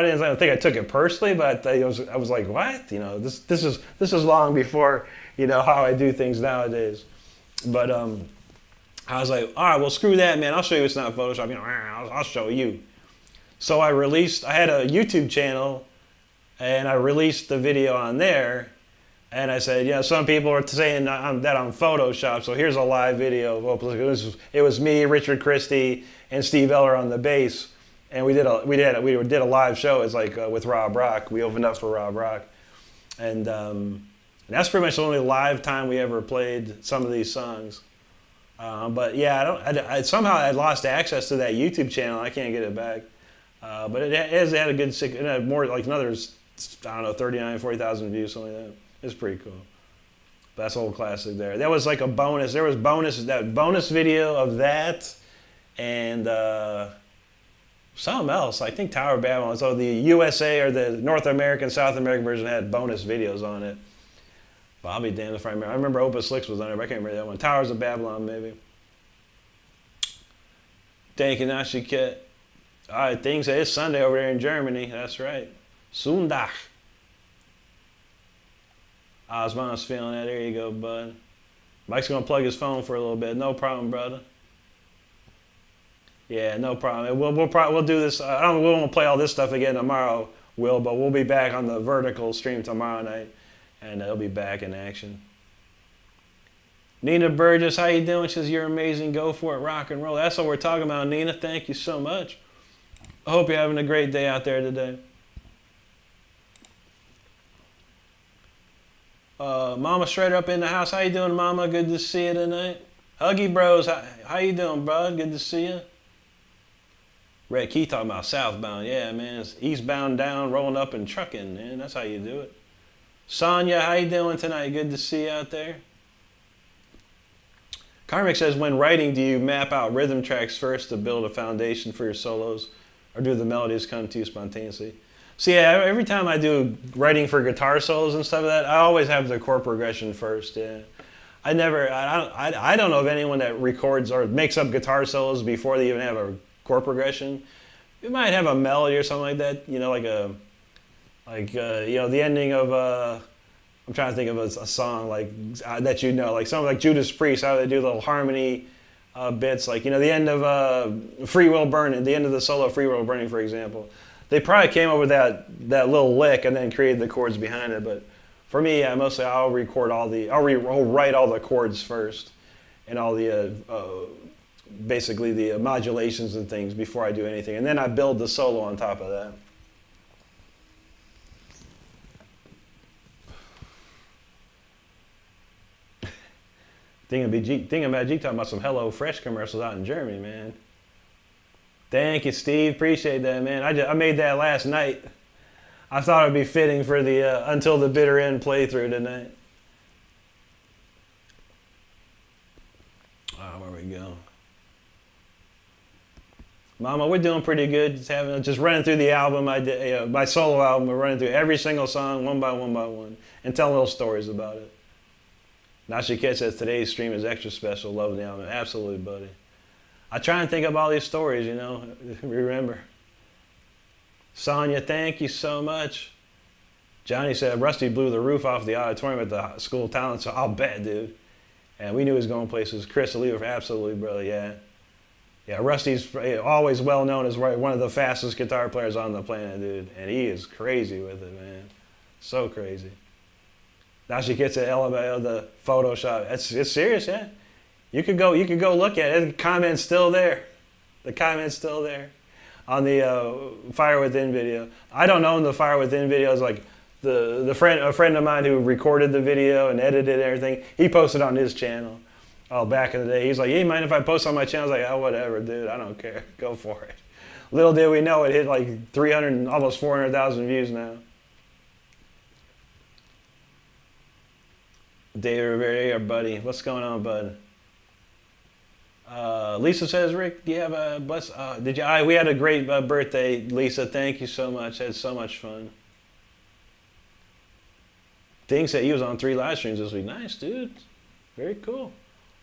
didn't think I took it personally, but I was like, "What?" You know, this is long before, you know, how I do things nowadays. But I was like, "All right, well, screw that, man. I'll show you it's not Photoshop. You know, I'll show you." So I had a YouTube channel, and I released the video on there, and I said, yeah, some people are saying that I'm Photoshop, so here's a live video. It was me, Richard Christie, and Steve Eller on the bass, and we did a live show. It's like with Rob Rock. We opened up for Rob Rock, and that's pretty much the only live time we ever played some of these songs. But yeah, I somehow I lost access to that YouTube channel. I can't get it back. But it had a good, it had more like another, I don't know, 39, 40,000 views, something like that. It's pretty cool. But that's old classic there. That was like a bonus. There was that bonus video of that, and something else. I think Tower of Babylon. So the USA or the North American, South American version had bonus videos on it. But I'll be damned if I remember. I remember Opus 6 was on it, but I can't remember that one. Towers of Babylon, maybe. Thank you, Nashi Kit. All right, things say it's Sunday over there in Germany. That's right. Sonntag. Osman's feeling that. There you go, bud. Mike's going to plug his phone for a little bit. No problem, brother. Yeah, no problem. We'll do this. We won't play all this stuff again tomorrow, but we'll be back on the vertical stream tomorrow night, and it'll be back in action. Nina Burgess, how you doing? She says, you're amazing. Go for it. Rock and roll. That's what we're talking about, Nina. Thank you so much. I hope you're having a great day out there today. Mama Shredder up in the house. How you doing, Mama? Good to see you tonight. Huggy Bros, how you doing, bud? Good to see you. Red Key talking about southbound. Yeah, man. It's eastbound down, rolling up and trucking, man. That's how you do it. Sonya, how you doing tonight? Good to see you out there. Karmic says, when writing, do you map out rhythm tracks first to build a foundation for your solos, or do the melodies come to you spontaneously? See, every time I do writing for guitar solos and stuff like that, I always have the chord progression first. Yeah, I don't know of anyone that records or makes up guitar solos before they even have a chord progression. You might have a melody or something like that. You know, you know, the ending of I'm trying to think of a song like that, you know, like something like Judas Priest, how they do little harmony bits, like, you know, the end of Free Will Burning, the end of the solo Free Will Burning, for example. They probably came up with that little lick and then created the chords behind it. But for me, mostly I'll write all the chords first and all the basically the modulations and things before I do anything, and then I build the solo on top of that. Thingamajig talking about some Hello Fresh commercials out in Germany, man. Thank you, Steve. Appreciate that, man. I made that last night. I thought it'd be fitting for the Until the Bitter End playthrough tonight. Where we go? Mama, we're doing pretty good. Just running through the album. I did my solo album. We're running through every single song one by one, and telling little stories about it. Nashi Ket says today's stream is extra special. Love the album. Absolutely, buddy. I try and think of all these stories, you know, remember. Sonia, thank you so much. Johnny said Rusty blew the roof off the auditorium at the school of talent, so I'll bet, dude. And we knew he was going places. Chris Oliver, absolutely, brother, yeah. Yeah, Rusty's always well known as one of the fastest guitar players on the planet, dude. And he is crazy with it, man. So crazy. Now she gets at LMAO, the Photoshop. It's serious, yeah. You could go look at it. The comment's still there. The comment's still there on the Fire Within video. I don't own the Fire Within videos. Like a friend of mine who recorded the video and edited everything. He posted on his channel. Oh, back in the day, he's like, "Hey, mind if I post on my channel?" I was like, "Oh, whatever, dude. I don't care. Go for it." Little did we know it hit like 300, almost 400,000 views now. David Rivera, buddy. What's going on, bud? Lisa says, Rick, do you have a bus? Did you? We had a great birthday, Lisa. Thank you so much. Had so much fun. Ding said he was on 3 live streams this week. Nice, dude. Very cool.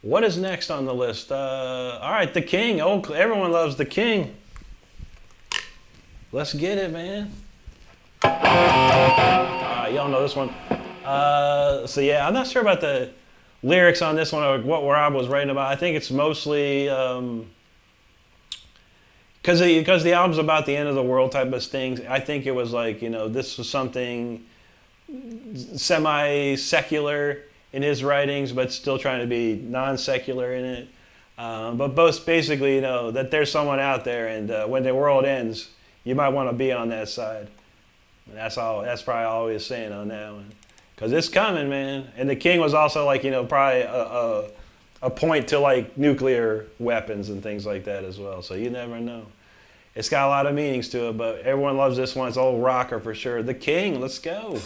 What is next on the list? All right, the King. Oh, everyone loves the King. Let's get it, man. All right, y'all know this one. So yeah, I'm not sure about the lyrics on this one or what Rob was writing about. I think it's mostly because the album's about the end of the world type of things. I think it was like, this was something semi-secular in his writings, but still trying to be non-secular in it. But both basically, that there's someone out there, and when the world ends, you might want to be on that side. And that's all. That's probably all he was saying on that one. Because it's coming, man. And the King was also like, probably a point to like nuclear weapons and things like that as well. So you never know. It's got a lot of meanings to it, but everyone loves this one. It's old rocker for sure. The King, let's go.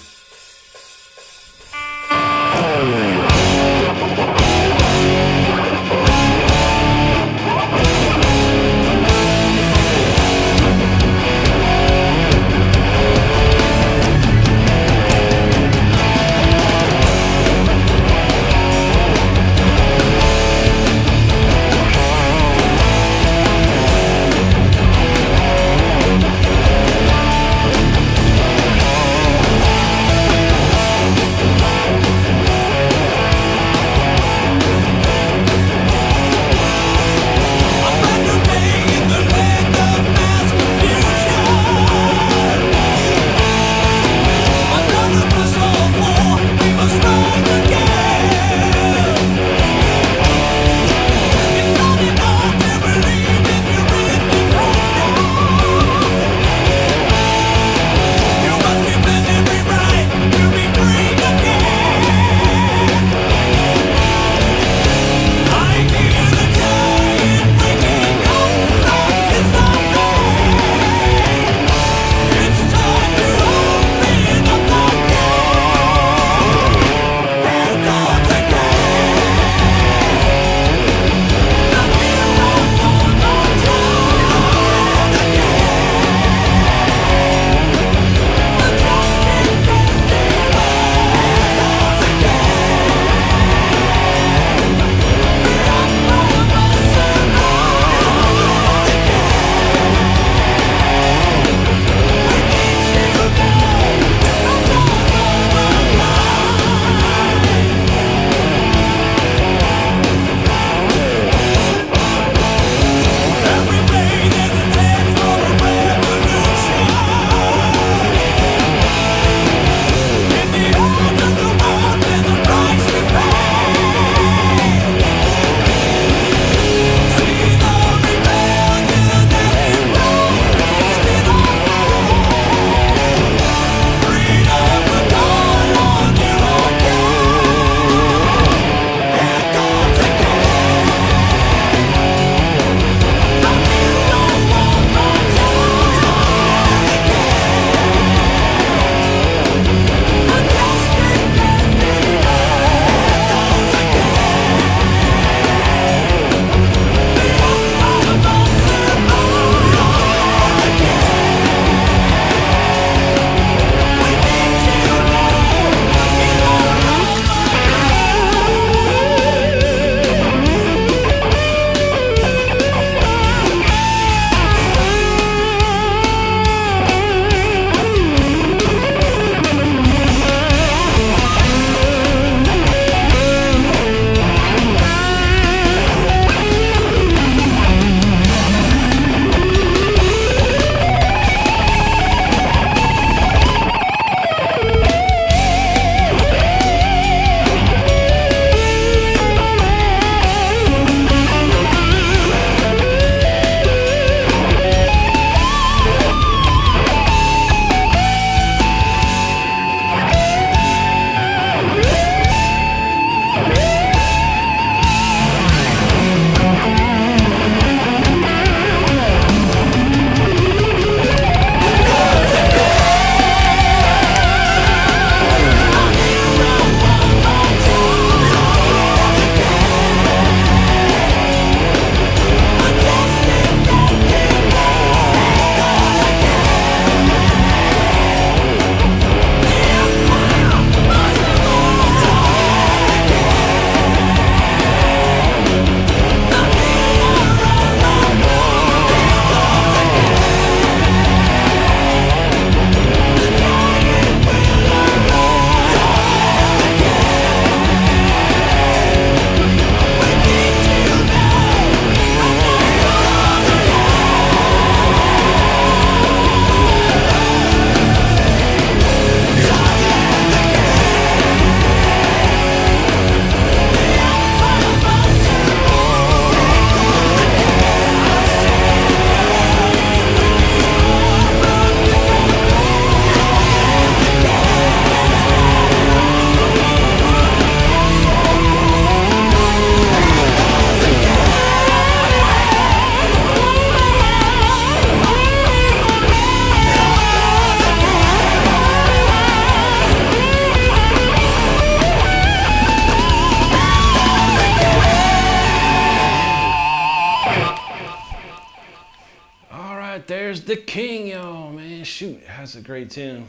there's the king, yo, man. Shoot, that's a great tune.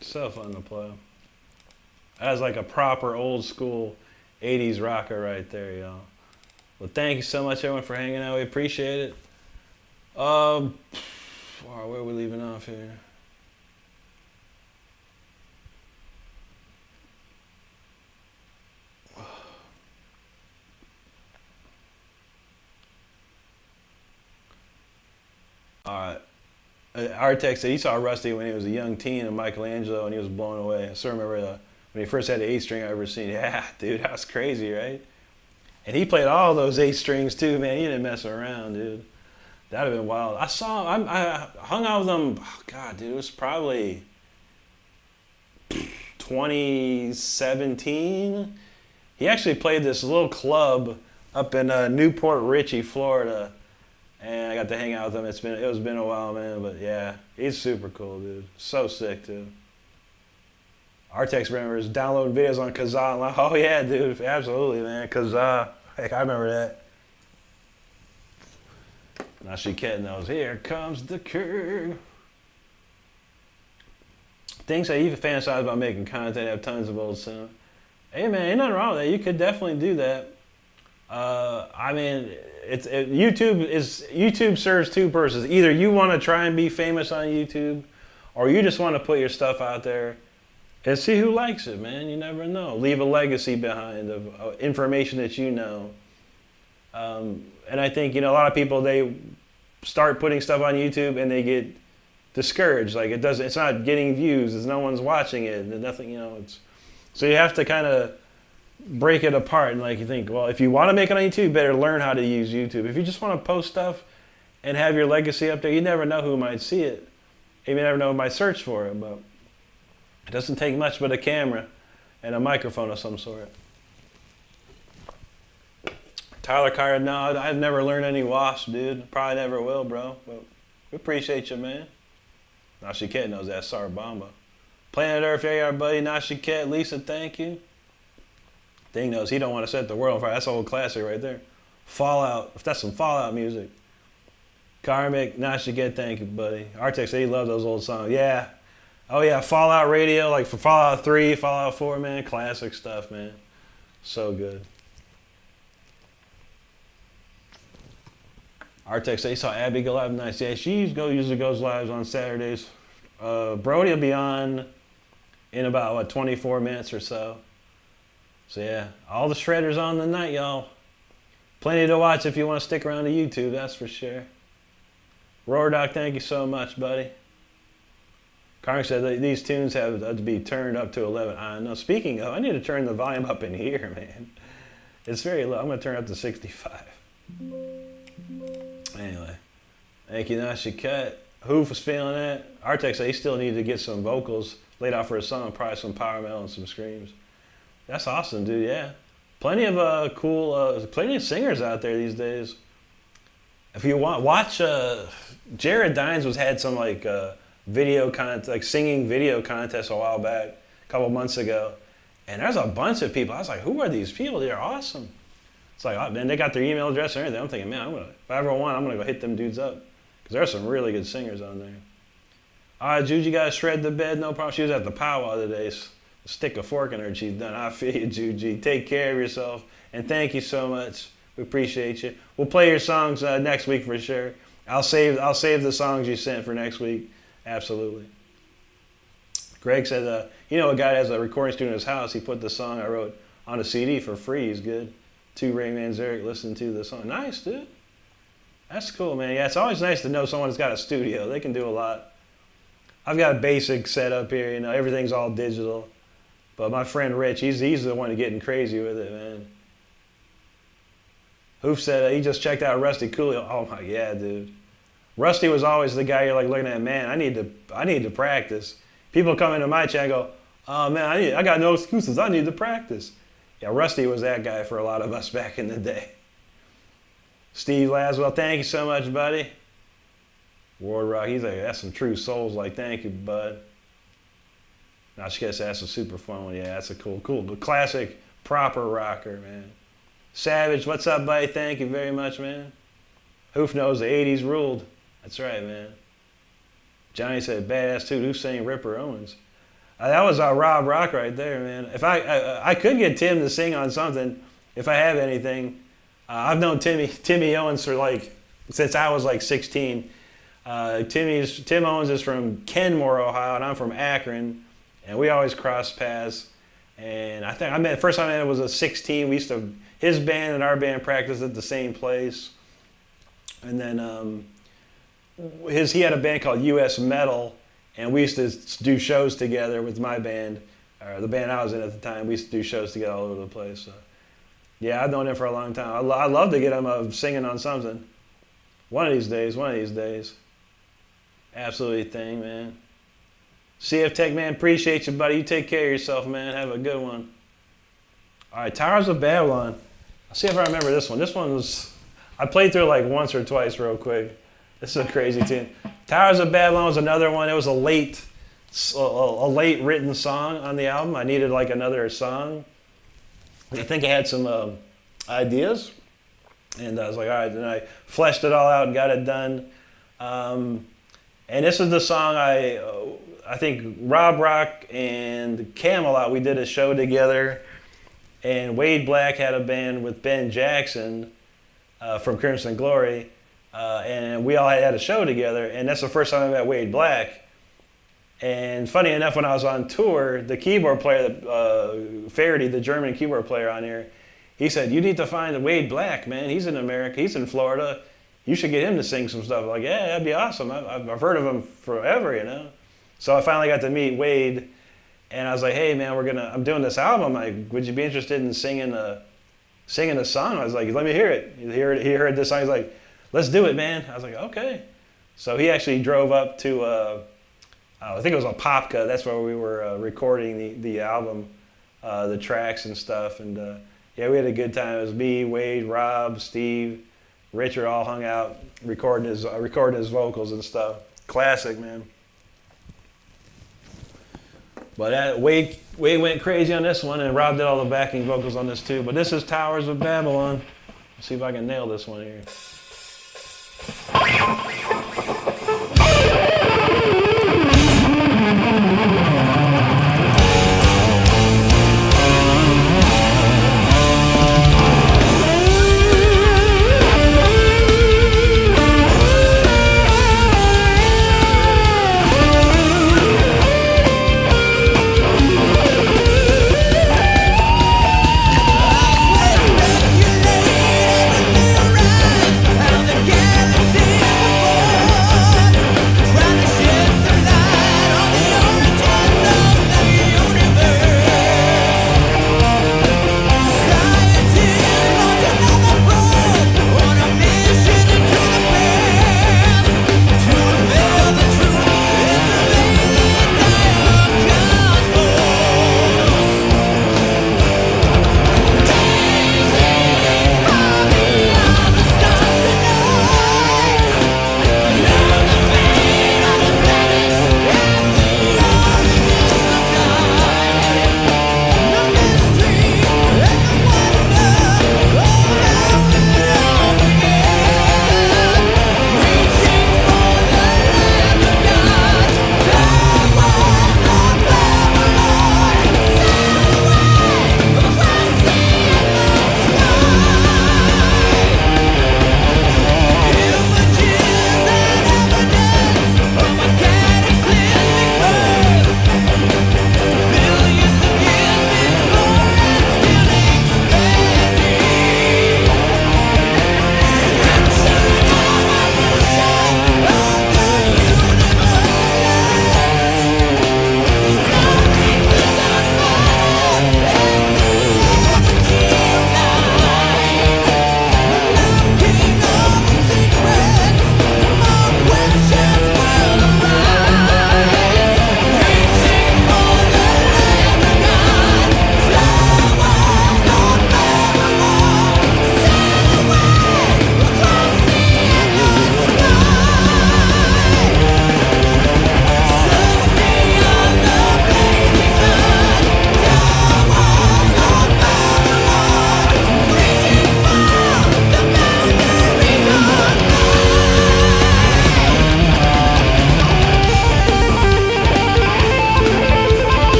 So fun to play. That's like a proper old school 80s rocker right there, y'all. Well, thank you so much, everyone, for hanging out. We appreciate it. Where are we leaving off here? All right. Artex said he saw Rusty when he was a young teen in Michelangelo, and he was blown away. I still remember when he first had the 8-string I ever seen. Yeah, dude, that was crazy, right? And he played all those 8 strings too, man. He didn't mess around, dude. That'd have been wild. I saw him. I hung out with him. Oh, God, dude, it was probably 2017. He actually played this little club up in Newport Richey, Florida. And I got to hang out with him. It was been a while, man. But yeah, he's super cool, dude. So sick, too. Artex remembers downloading videos on Kazaa. Like, oh yeah, dude, absolutely, man. Kazaa, heck, I remember that. Now she knows. Here comes the king. Things that you fantasize about making content, have tons of old sound. Hey man, ain't nothing wrong with that. You could definitely do that. I mean, YouTube serves two purposes. Either you want to try and be famous on YouTube, or you just want to put your stuff out there and see who likes it, man. You never know. Leave a legacy behind of information that you know. And I think, a lot of people, they start putting stuff on YouTube and they get discouraged. Like it's not getting views. No one's watching it. Nothing, so you have to kind of break it apart. And you think, well, if you want to make it on YouTube, you better learn how to use YouTube. If you just want to post stuff and have your legacy up there, you never know who might see it. You never know who might search for it, but it doesn't take much but a camera and a microphone of some sort. Tyler Carter, no, I've never learned any wasp, dude. Probably never will, bro. But we appreciate you, man. Nashiket knows that. Sarbamba. Planet Earth, yeah, our buddy. Nashiket, Lisa, thank you. Thing knows he don't want to set the world on fire. That's an old classic right there. Fallout. If that's some Fallout music. Karmic, Nashiket, thank you, buddy. Artex said he loved those old songs. Yeah. Oh, yeah, Fallout Radio, like for Fallout 3, Fallout 4, man. Classic stuff, man. So good. Artex said he saw Abby go live nice. Yeah, she usually goes live on Saturdays. Brody will be on in about, 24 minutes or so. So, yeah, all the shredders on tonight, y'all. Plenty to watch if you want to stick around to YouTube, that's for sure. Roar Doc, thank you so much, buddy. Karmic said that these tunes have to be turned up to 11. I know. Speaking of, I need to turn the volume up in here, man. It's very low. I'm going to turn it up to 65. Anyway, thank you, Nashiket. Hoof was feeling that. Artex said he still needed to get some vocals laid out for his song, probably some power metal and some screams. That's awesome, dude, yeah. Plenty of plenty of singers out there these days. If you watch, Jared Dines had some video content, singing video contest a while back, a couple months ago. And there's a bunch of people. I was like, who are these people? They're awesome. It's like, oh, man, they got their email address and everything. I'm thinking, man, if I ever want, I'm going to go hit them dudes up. Because there are some really good singers on there. All right, Juju, you guys shred the bed, no problem. She was at the powwow today. Stick a fork in her, she's done. I feel you, Juju. Take care of yourself. And thank you so much. We appreciate you. We'll play your songs next week for sure. I'll save the songs you sent for next week. Absolutely. Greg said, a guy that has a recording studio in his house. He put the song I wrote on a CD for free. He's good. To Ray Manzarek, listen to the song. Nice, dude. That's cool, man. Yeah, it's always nice to know someone that's got a studio. They can do a lot. I've got a basic setup here. Everything's all digital. But my friend Rich, he's the one getting crazy with it, man. Hoof said he just checked out Rusty Coolio. Oh my, yeah, dude. Rusty was always the guy you're looking at, man, I need to practice. People come into my chat and go, oh man, I got no excuses. I need to practice. Yeah, Rusty was that guy for a lot of us back in the day. Steve Laswell, thank you so much, buddy. Ward Rock, he's like, that's some true souls. Thank you, bud. I guess that's a super fun one. Yeah, that's a cool, classic, proper rocker, man. Savage, what's up, buddy? Thank you very much, man. Hoof knows the 80s ruled. That's right, man. Johnny said, "Badass too." Who sang Ripper Owens? That was our Rob Rock right there, man. If I could get Tim to sing on something, if I have anything. I've known Timmy Owens for since I was 16. Tim Owens is from Kenmore, Ohio, and I'm from Akron, and we always cross paths. And I think first time I met him was a 16. We used to his band and our band practiced at the same place, and then he had a band called U.S. Metal, and we used to do shows together with my band, or the band I was in at the time. We used to do shows together all over the place. So. Yeah, I've known him for a long time. I'd love to get him singing on something. One of these days. Absolutely thing, man. CF Tech, man, appreciate you, buddy. You take care of yourself, man. Have a good one. All right, Towers of Babylon. I'll see if I remember this one. This one was, I played through it once or twice real quick. This is a crazy tune. Towers of Babylon was another one. It was a late written song on the album. I needed another song. I think I had some ideas, and I was like, all right, then I fleshed it all out and got it done. And this is the song I think Rob Rock and Camelot, we did a show together, and Wade Black had a band with Ben Jackson from Crimson Glory, and we all had a show together, and that's the first time I met Wade Black. And funny enough, when I was on tour, the keyboard player, Faraday, the German keyboard player on here, he said, "You need to find Wade Black, man. He's in America. He's in Florida. You should get him to sing some stuff." Like, yeah, that'd be awesome. I've heard of him forever, you know. So I finally got to meet Wade, and I was like, "Hey, man, I'm doing this album. Would you be interested in singing a song?" I was like, "Let me hear it." He heard this song. He's like, "Let's do it, man." I was like, "Okay." So he actually drove up to. I think it was Apopka. That's where we were recording the album, the tracks and stuff. And yeah, we had a good time. It was me, Wade, Rob, Steve, Richard all hung out recording his vocals and stuff. Classic, man. But Wade went crazy on this one, and Rob did all the backing vocals on this too. But this is Towers of Babylon. Let's see if I can nail this one here.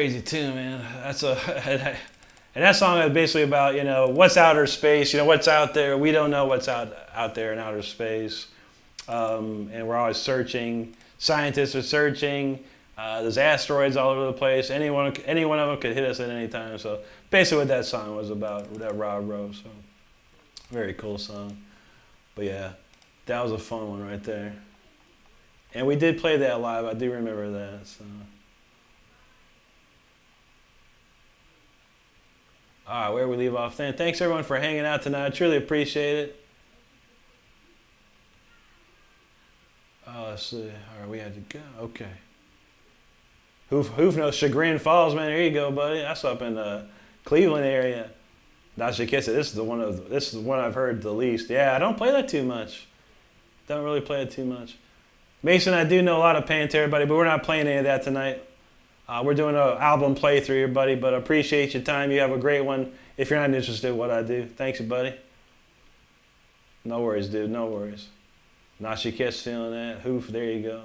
crazy tune, man. And that song is basically about, what's outer space, what's out there. We don't know what's out there in outer space. And we're always searching. Scientists are searching. There's asteroids all over the place. Any one of them could hit us at any time. So basically what that song was about, that Rob wrote. So very cool song. But yeah, that was a fun one right there. And we did play that live. I do remember that. So. All right, where we leave off then. Thanks everyone for hanging out tonight. I truly appreciate it. Let's see. All right, we had to go. Okay. Who knows Chagrin Falls, man? There you go, buddy. That's up in the Cleveland area. Dasha Kissa, this is the one I've heard the least. Yeah, I don't play that too much. Don't really play it too much. Mason, I do know a lot of Pantera, buddy, but we're not playing any of that tonight. We're doing an album playthrough here, buddy, but I appreciate your time. You have a great one. If you're not interested in what I do, thanks, buddy. No worries, dude. No worries. Nashi Kiss feeling that. Hoof, there you go.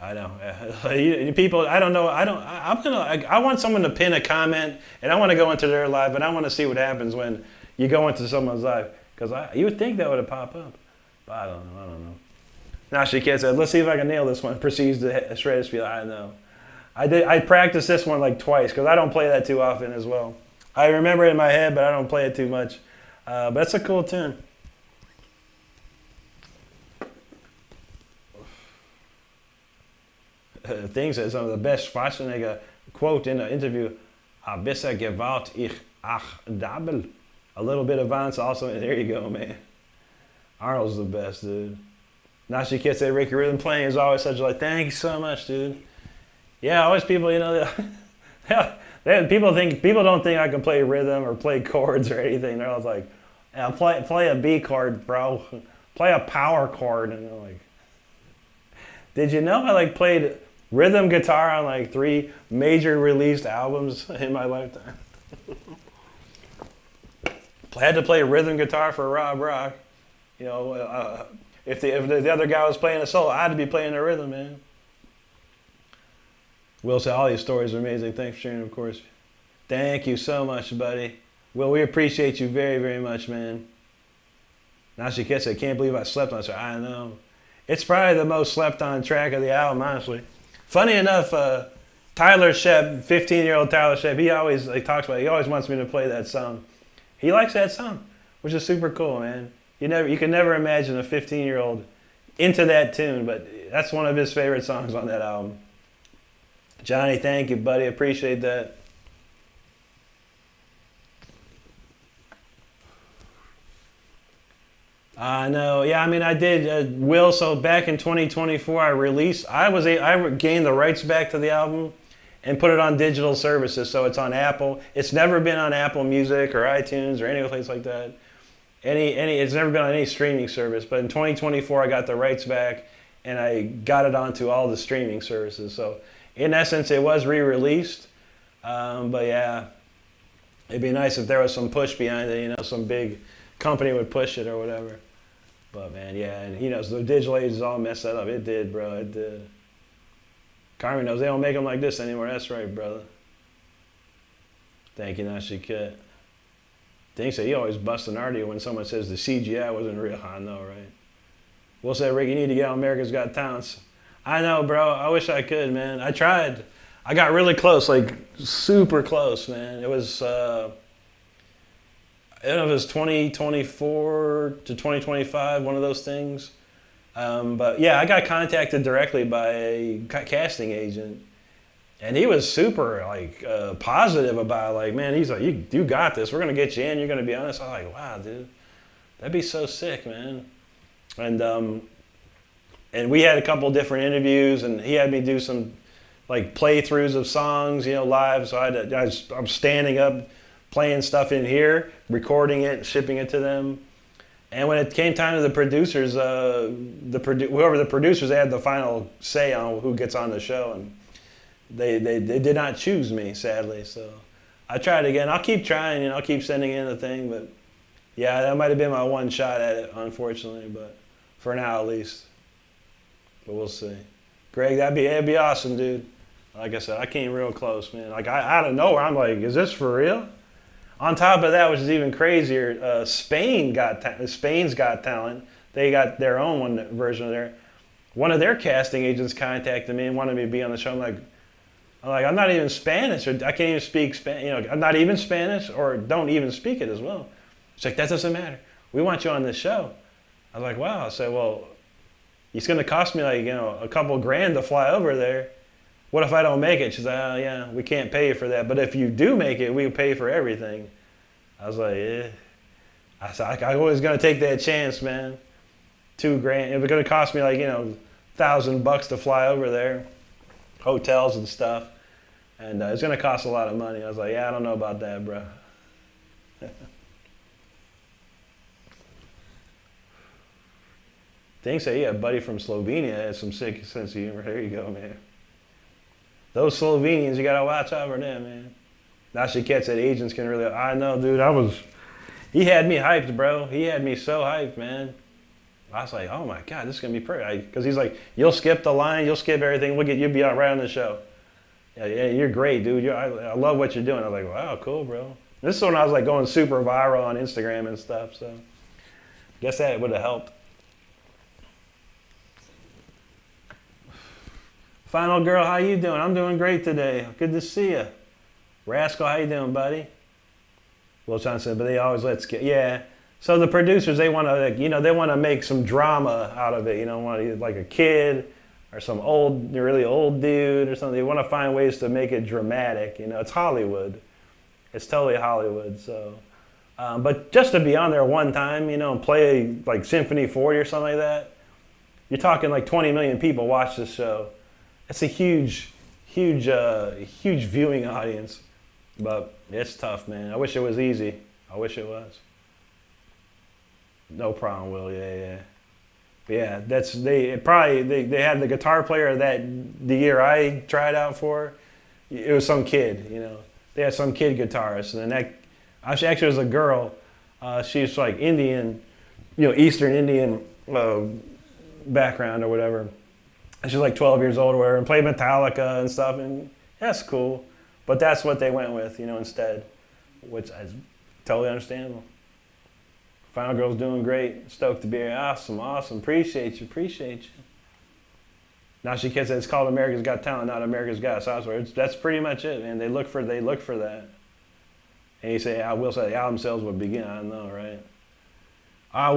I know. People, I don't know. I want someone to pin a comment, and I want to go into their live, and I want to see what happens when you go into someone's live. Because you would think that would have popped up. But I don't know. Nashi Kiss said, let's see if I can nail this one. Proceeds to shred his feel. I know. I practiced this one like twice, because I don't play that too often as well. I remember it in my head, but I don't play it too much. But it's a cool tune. Thing says some of the best Schwarzenegger quote in the interview, besser Gewalt ich achdabel. A little bit of violence also. There you go, man. Arnold's the best, dude. Nashi Kids said Ricky Rhythm playing is always such like, thank you so much, dude. Yeah, always people, people don't think I can play rhythm or play chords or anything. They're always like, yeah, play a B chord, bro. Play a power chord. And they're like, did you know I played rhythm guitar on 3 major released albums in my lifetime? I had to play rhythm guitar for Rob Rock. If the other guy was playing a solo, I had to be playing the rhythm, man. Will said, all these stories are amazing. Thanks for sharing, of course. Thank you so much, buddy. Will, we appreciate you very, very much, man. Nashi Kiss said, can't believe I slept on it. I know. It's probably the most slept on track of the album, honestly. Funny enough, Tyler Shep, 15-year-old Tyler Shep, he always talks about it. He always wants me to play that song. He likes that song, which is super cool, man. You can never imagine a 15-year-old into that tune, but that's one of his favorite songs on that album. Johnny, thank you, buddy. Appreciate that. I know. Yeah, I did. Will, so back in 2024, I gained the rights back to the album and put it on digital services. So it's on Apple. It's never been on Apple Music or iTunes or any place like that. It's never been on any streaming service. But in 2024, I got the rights back and I got it onto all the streaming services. So in essence, it was re-released. But yeah, it'd be nice if there was some push behind it. Some big company would push it or whatever. But man, yeah, and the digital age is all messed that up. It did, bro. It did. Carmen knows they don't make them like this anymore. That's right, brother. Thank you, Nashi Kit. Thing said, you always bust an arty when someone says the CGI wasn't real. I know, right? Will said, Rick, you need to get on America's Got Talents. I know, bro. I wish I could, man. I tried. I got really close, super close, man. It was, I don't know if it was 2024 to 2025, one of those things. But yeah, I got contacted directly by a casting agent. And he was super positive about it. Man, he's like, you got this. We're going to get you in. You're going to be honest. I'm like, wow, dude. That'd be so sick, man. And we had a couple different interviews, and he had me do some playthroughs of songs, live. So I'm standing up, playing stuff in here, recording it, shipping it to them. And when it came time to the producers, whoever the producers, they had the final say on who gets on the show, and they did not choose me, sadly. So I tried again. I'll keep trying, I'll keep sending in the thing, but yeah, that might have been my one shot at it, unfortunately, but for now at least. But we'll see. Greg, that'd be awesome, dude. Like I said, I came real close, man. Like out of nowhere, I'm like, is this for real? On top of that, which is even crazier, Spain's Got Talent. They got their own version of their. One of their casting agents contacted me and wanted me to be on the show. I'm not even Spanish, or I can't even speak Spanish. You know, I'm not even Spanish, or don't even speak it as well. She's like, that doesn't matter. We want you on this show. I was like, wow. I said, well, it's going to cost me a couple grand to fly over there. What if I don't make it? She's like, oh yeah, we can't pay you for that. But if you do make it, we'll pay for everything. I was like, yeah. I said, I was going to take that chance, man. $2,000. It was going to cost me $1,000 to fly over there, hotels and stuff, and it's going to cost a lot of money. I was like, yeah, I don't know about that, bro. Things say, yeah, a buddy from Slovenia has some sick sense of humor. There you go, man. Those Slovenians, you got to watch out for them, man. Now she gets that agents can really, I know, dude, he had me hyped, bro. He had me so hyped, man. I was like, oh my God, this is going to be pretty. Because he's like, you'll skip the line, you'll skip everything, you'll be out right on the show. Yeah, you're great, dude. I love what you're doing. I was like, wow, cool, bro. This is when I was like going super viral on Instagram and stuff, so I guess that would have helped. Final girl, how you doing? I'm doing great today. Good to see you. Rascal, how you doing, buddy? Will Johnson, but they always yeah. So the producers, they want to make some drama out of it. Like a kid or some really old dude or something. They want to find ways to make it dramatic. It's Hollywood. It's totally Hollywood. So, but just to be on there one time, and play like Symphony 40 or something like that, you're talking like 20 million people watch this show. It's a huge viewing audience. But it's tough, man. I wish it was easy. I wish it was. No problem, Will. Yeah. But yeah, they had the guitar player the year I tried out for. It was some kid, They had some kid guitarist, and then actually was a girl. She's like Indian, Eastern Indian background or whatever. And she's like 12 years old or whatever, and played Metallica and stuff, and that's cool. But that's what they went with, instead, which is totally understandable. Final girl's doing great. Stoked to be here. Awesome. Appreciate you. Now she gets it. It's called America's Got Talent, not America's Got Software. That's pretty much it, man. They look for that. And you say, I will say the album sales will begin. I don't know, right?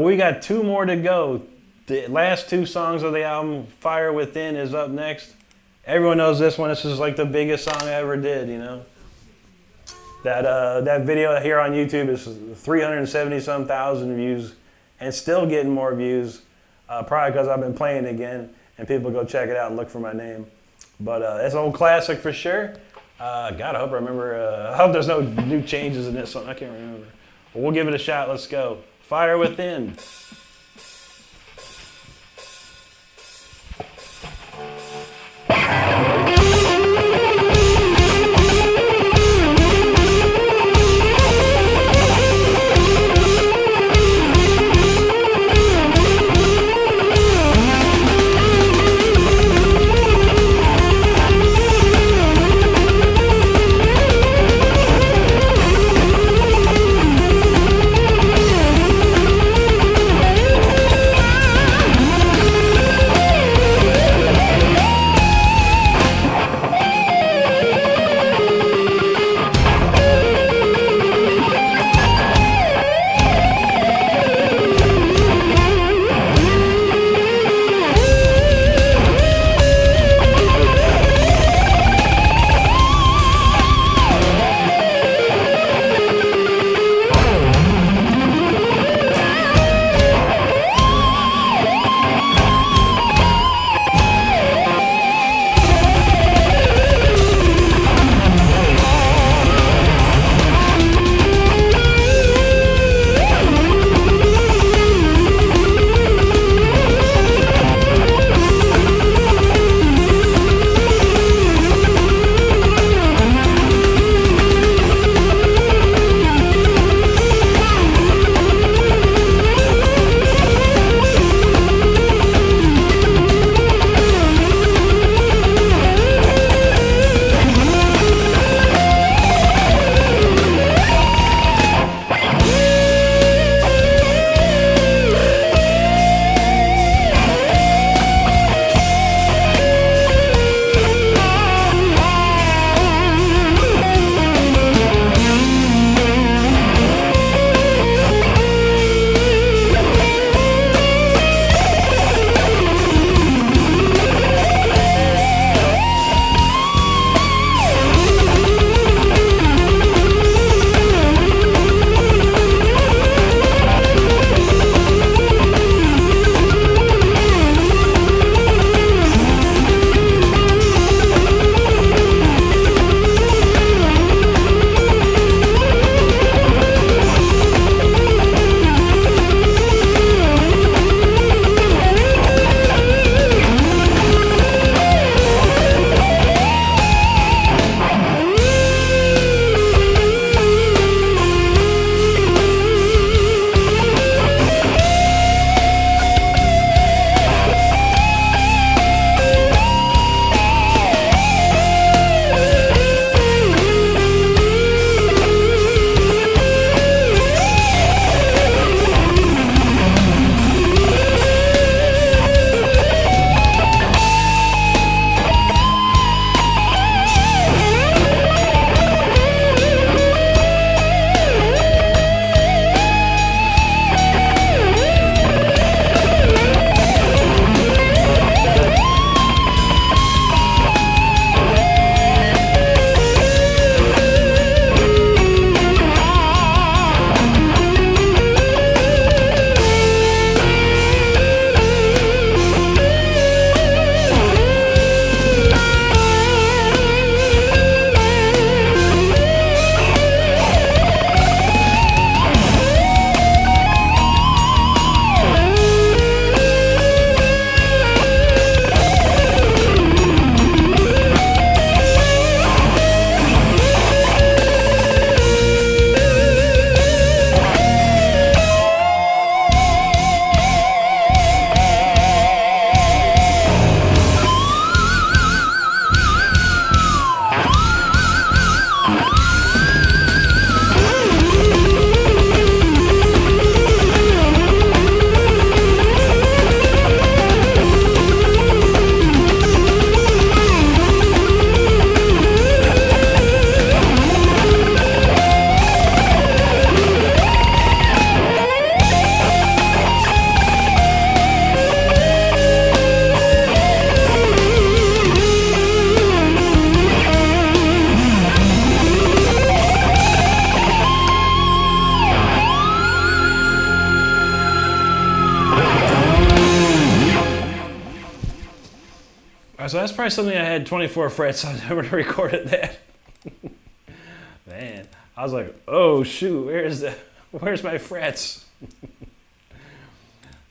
We got 2 more to go. The last 2 songs of the album, Fire Within, is up next. Everyone knows this one. This is like the biggest song I ever did, That video here on YouTube is 370-some thousand views and still getting more views, probably because I've been playing again and people go check it out and look for my name. But it's an old classic for sure. God, I hope I remember. I hope there's no new changes in this song. I can't remember. But we'll give it a shot. Let's go. Fire Within. So that's probably something I had 24 frets on when I recorded that. Man, I was like, oh shoot, where's my frets?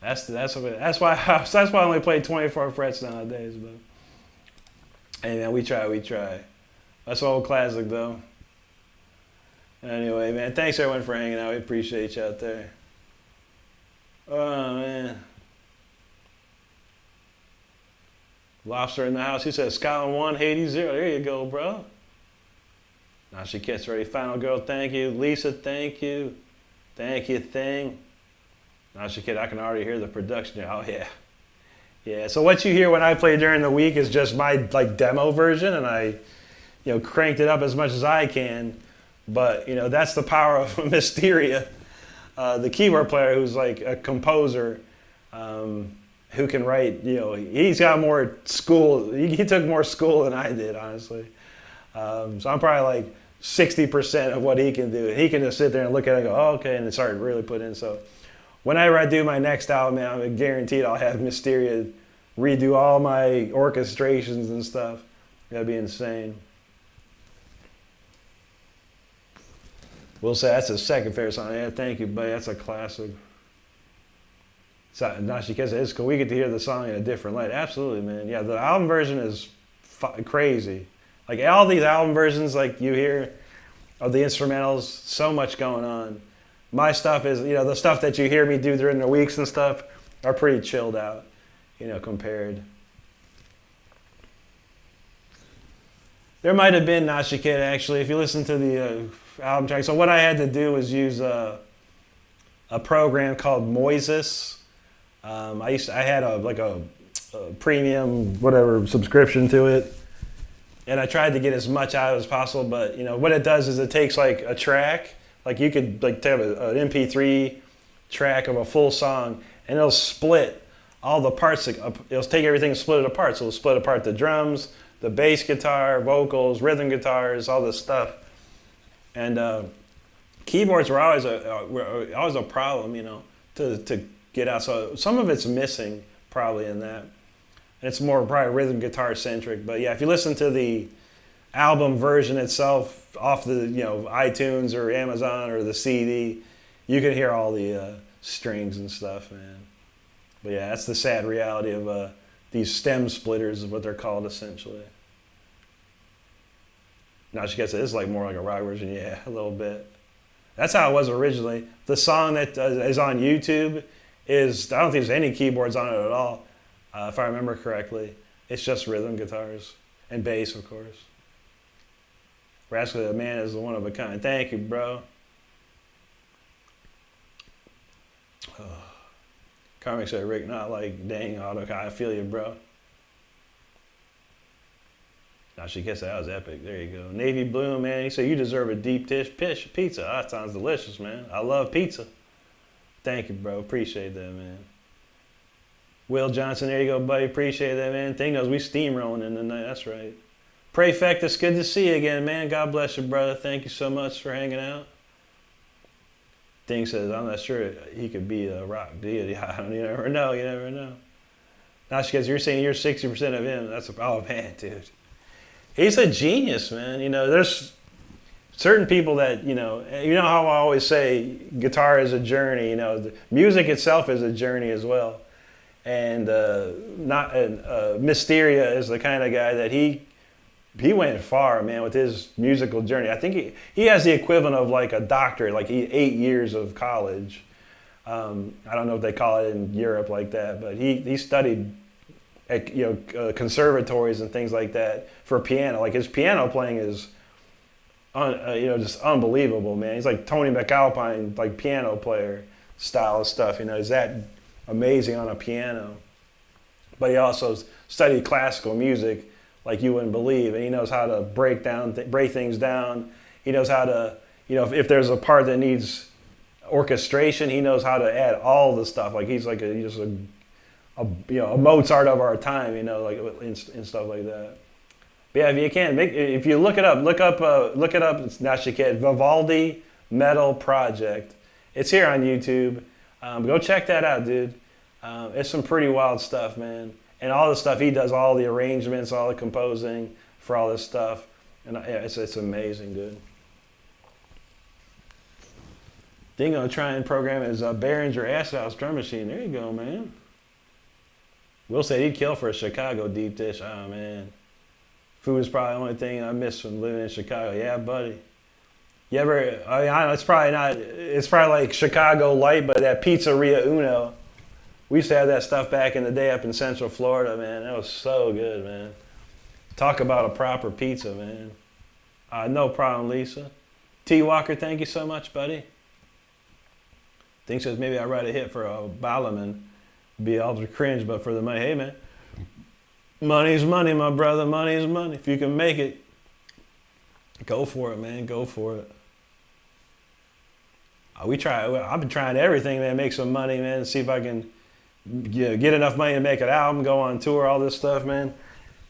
That's why I only play 24 frets nowadays. But hey man, we try. That's an old classic though. Anyway, man, thanks everyone for hanging out. We appreciate you out there. Oh man. Lobster in the house. He says Scotland 1, Haiti 0. There you go, bro. Now she gets ready. Final girl, thank you. Lisa, thank you. Thank you, Thing. Now she I can already hear the production. Oh yeah. Yeah. So what you hear when I play during the week is just my like demo version, and I, cranked it up as much as I can. But that's the power of Mysteria, the keyboard player who's like a composer. Who can write, he's got more school, he took more school than I did, honestly. So I'm probably like 60% of what he can do. He can just sit there and look at it and go, oh, okay, and then start to really put in. So whenever I do my next album, man, I'm guaranteed I'll have Mysteria redo all my orchestrations and stuff. That'd be insane. Will say that's his second favorite song. Yeah, thank you, buddy. That's a classic. So, Nashikesa, it's cool. We get to hear the song in a different light. Absolutely, man. Yeah, the album version is crazy. Like all these album versions, like you hear of the instrumentals, so much going on. My stuff is, the stuff that you hear me do during the weeks and stuff are pretty chilled out, compared. There might have been Nashiketa actually, if you listen to the album track. So what I had to do was use a program called Moises. I had a premium whatever subscription to it, and I tried to get as much out as possible. But what it does is it takes like a track, like you could like have an MP3 track of a full song, and it'll split all the parts. It'll take everything and split it apart. So it'll split apart the drums, the bass guitar, vocals, rhythm guitars, all this stuff, and keyboards were always a problem, to get out. So some of it's missing probably in that. And it's more probably rhythm guitar centric. But yeah, if you listen to the album version itself off the iTunes or Amazon or the CD, you can hear all the strings and stuff, man. But yeah, that's the sad reality of these stem splitters is what they're called essentially. Now she gets it. It's like more like a rock version, yeah, a little bit. That's how it was originally. The song that is on YouTube is, I don't think there's any keyboards on it at all, if I remember correctly. It's just rhythm guitars and bass, of course. Rascal the Man is one of a kind. Thank you, bro. Karmic said, Rick, not like, dang, auto. I feel you, bro. Now she gets that was epic. There you go. Navy Blue, man. He said, you deserve a deep dish pizza. That sounds delicious, man. I love pizza. Thank you, bro. Appreciate that, man. Will Johnson, there you go, buddy. Appreciate that, man. Thing knows we steamrolling in the night. That's right. Prefect, it's good to see you again, man. God bless you, brother. Thank you so much for hanging out. Thing says, I'm not sure he could be a rock deity. You never know. You never know. Now she goes, you're saying you're 60% of him. That's oh, man, dude. He's a genius, man. There's certain people that, how I always say guitar is a journey, the music itself is a journey as well. And Mysteria is the kind of guy that he went far, man, with his musical journey. I think he has the equivalent of like a doctorate, like 8 years of college. I don't know what they call it in Europe like that, but he studied at conservatories and things like that for piano. Like his piano playing is just unbelievable, man. He's like Tony McAlpine, like piano player style of stuff. He's that amazing on a piano. But he also studied classical music like you wouldn't believe, and he knows how to break things down. He knows how to, if there's a part that needs orchestration, he knows how to add all the stuff. Like he's like a Mozart of our time, like and stuff like that. But yeah, if you look it up, look up Nashiketa, Vivaldi Metal Project. It's here on YouTube. Go check that out, dude. It's some pretty wild stuff, man. and all the stuff he does, all the arrangements, all the composing for all this stuff, and it's amazing, dude. Dingo trying program is Behringer Acid House drum machine. There you go, man. Will said he'd kill for a Chicago deep dish. Oh man, food is probably the only thing I miss from living in Chicago. Yeah, buddy. You ever? I know it's probably not. It's probably like Chicago light, but that Pizzeria Uno. We used to have that stuff back in the day up in Central Florida, man. That was so good, man. Talk about a proper pizza, man. No problem, Lisa. T. Walker, thank you so much, buddy. Thinks says maybe I write a hit for a Ballerman. Be all the cringe, but for the money. Hey, man. Money's money, my brother. Money's money. If you can make it, go for it, man. Go for it. I've been trying everything, man. Make some money, man. See if I can get enough money to make an album, go on tour, all this stuff, man.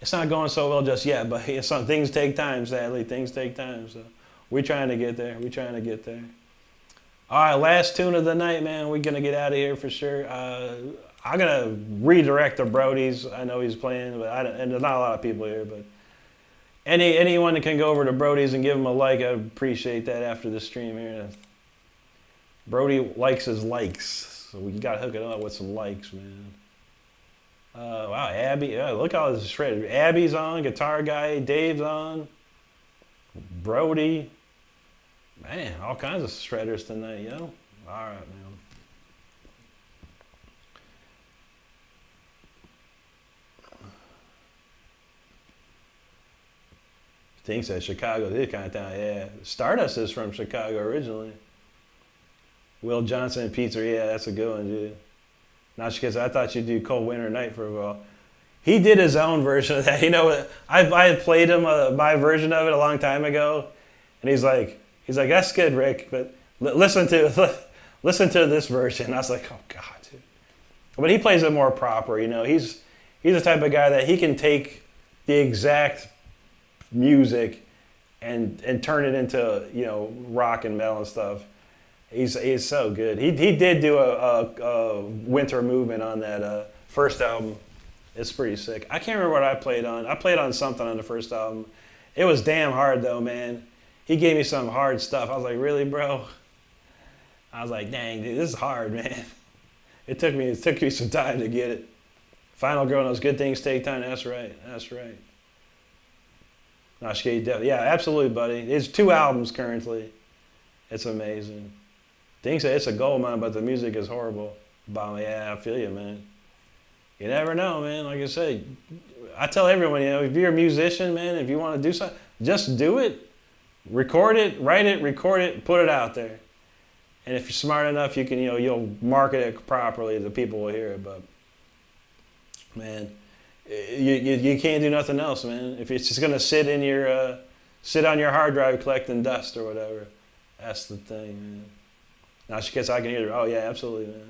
It's not going so well just yet, but things take time, sadly. Things take time, so we're trying to get there. We're trying to get there. All right, last tune of the night, man. We're going to get out of here for sure. I'm going to redirect to Brody's. I know he's playing, but and there's not a lot of people here, but anyone that can go over to Brody's and give him a like, I'd appreciate that after the stream here. Brody likes his likes, so we got to hook it up with some likes, man. Wow, Abby, look how this is shredded. Abby's on, guitar guy, Dave's on, Brody. Man, all kinds of shredders tonight, yo. All right, man. Thinks that Chicago, this kind of town, yeah. Stardust is from Chicago originally. Will Johnson Pizza, yeah, that's a good one, dude. Not because I thought you'd do Cold Winter Night for a while. He did his own version of that. You know, I had played him my version of it a long time ago, and he's like, that's good, Rick, but listen to this version. I was like, oh God, dude. But he plays it more proper, you know. He's the type of guy that he can take the exact music and turn it into, you know, rock and metal and stuff. He's so good. He did do a winter movement on that first album. It's pretty sick. I can't remember what I played on. I played on something on the first album. It was damn hard though, man. He gave me some hard stuff. I was like, really, bro? I was like, dang, dude, this is hard, man. It took me some time to get it. Final Girl knows good things take time. That's right. That's right. Yeah, absolutely, buddy. It's 2 albums currently. It's amazing. Things say it's a gold mine, but the music is horrible. But yeah, I feel you, man. You never know, man. Like I said, I tell everyone, you know, if you're a musician, man, if you want to do something, just do it. Record it, write it, record it, put it out there. And if you're smart enough, you can, you know, you'll market it properly. The people will hear it. But man, you can't do nothing else, man. If it's just gonna sit on your hard drive collecting dust or whatever, that's the thing, man. Now she gets, I can hear her. Oh yeah, absolutely, man.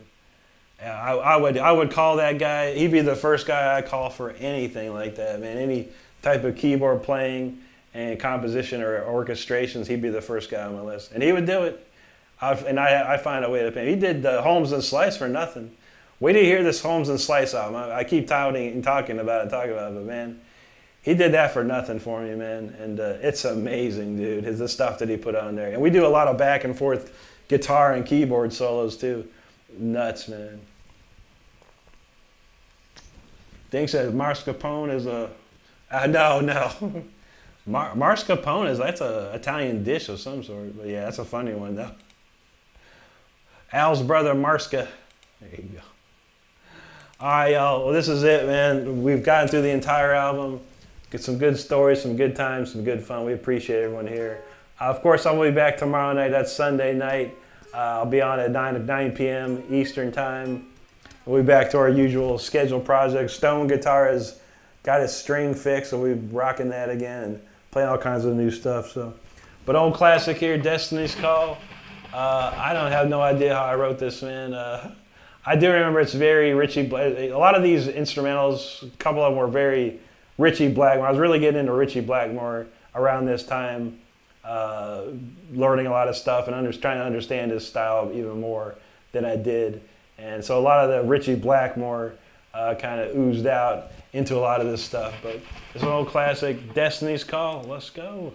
Yeah, I would call that guy. He'd be the first guy I call for anything like that, man. Any type of keyboard playing and composition or orchestrations, he'd be the first guy on my list, and he would do it. I find a way to pay him. He did the Holmes and Slice for nothing. Wait till you hear this Holmes and Slice album. I keep touting and talking about it, but man, he did that for nothing for me, man. And it's amazing, dude. The stuff that he put on there. And we do a lot of back and forth guitar and keyboard solos too. Nuts, man. Thinks that mascarpone is a... no. Mascarpone that's an Italian dish of some sort. But yeah, that's a funny one though. Al's brother, Marska. There you go. All right, y'all. Well, this is it, man. We've gotten through the entire album. Get some good stories, some good times, some good fun. We appreciate everyone here. Of course, I'll be back tomorrow night. That's Sunday night. I'll be on at 9 p.m. Eastern time. We'll be back to our usual scheduled project. Stone Guitar has got his string fixed, so we'll be rocking that again and playing all kinds of new stuff. So, but old classic here, Destiny's Call. I don't have no idea how I wrote this, man. I do remember it's very Ritchie Black. A lot of these instrumentals, a couple of them were very Ritchie Blackmore. I was really getting into Ritchie Blackmore around this time, learning a lot of stuff and trying to understand his style even more than I did. And so a lot of the Ritchie Blackmore kind of oozed out into a lot of this stuff. But it's an old classic, Destiny's Call. Let's go.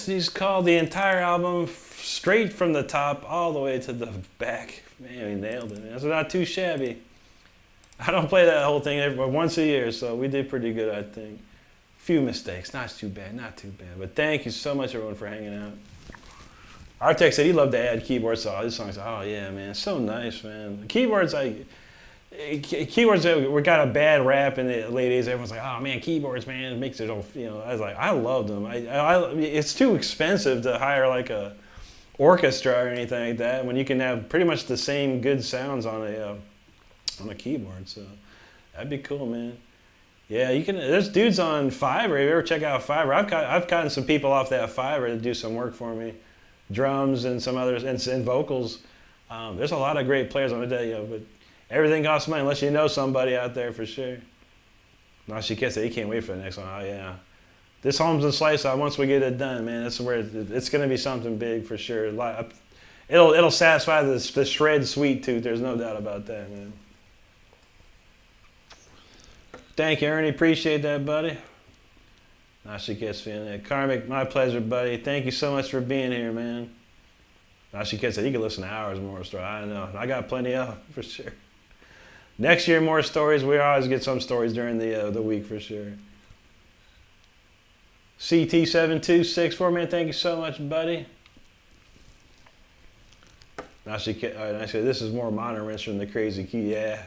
he's called the entire album straight from the top all the way to the back. Man, he nailed it. That's not too shabby. I don't play that whole thing but once a year, so we did pretty good, I think. Few mistakes, not too bad, not too bad. But thank you so much, everyone, for hanging out. Artex said he loved to add keyboards to all his songs. Oh yeah, man, so nice, man. Keyboards, keyboards we got a bad rap in the late 80s. Everyone's like, oh man, keyboards, man, it makes it all, I was like, I loved them. It's too expensive to hire like a orchestra or anything like that when you can have pretty much the same good sounds on a keyboard. So that'd be cool, man. Yeah, you can. There's dudes on Fiverr. If you ever check out Fiverr, I've gotten some people off that Fiverr to do some work for me, drums and some others and vocals. There's a lot of great players on it, but everything costs money unless you know somebody out there for sure. No, she can't say he can't wait for the next one. Oh yeah, this Holmes and Slice out. Once we get it done, man, that's where it's going to be something big for sure. It'll satisfy the shred sweet tooth. There's no doubt about that, man. Thank you, Ernie. Appreciate that, buddy. Now she gets feeling it. Karmic, my pleasure, buddy. Thank you so much for being here, man. Now she gets it. You can listen to hours more stories. I know. I got plenty of for sure. Next year, more stories. We always get some stories during the week for sure. CT7264, man. Thank you so much, buddy. Now she gets. I say this is more modern Renstrom, the crazy key. Yeah.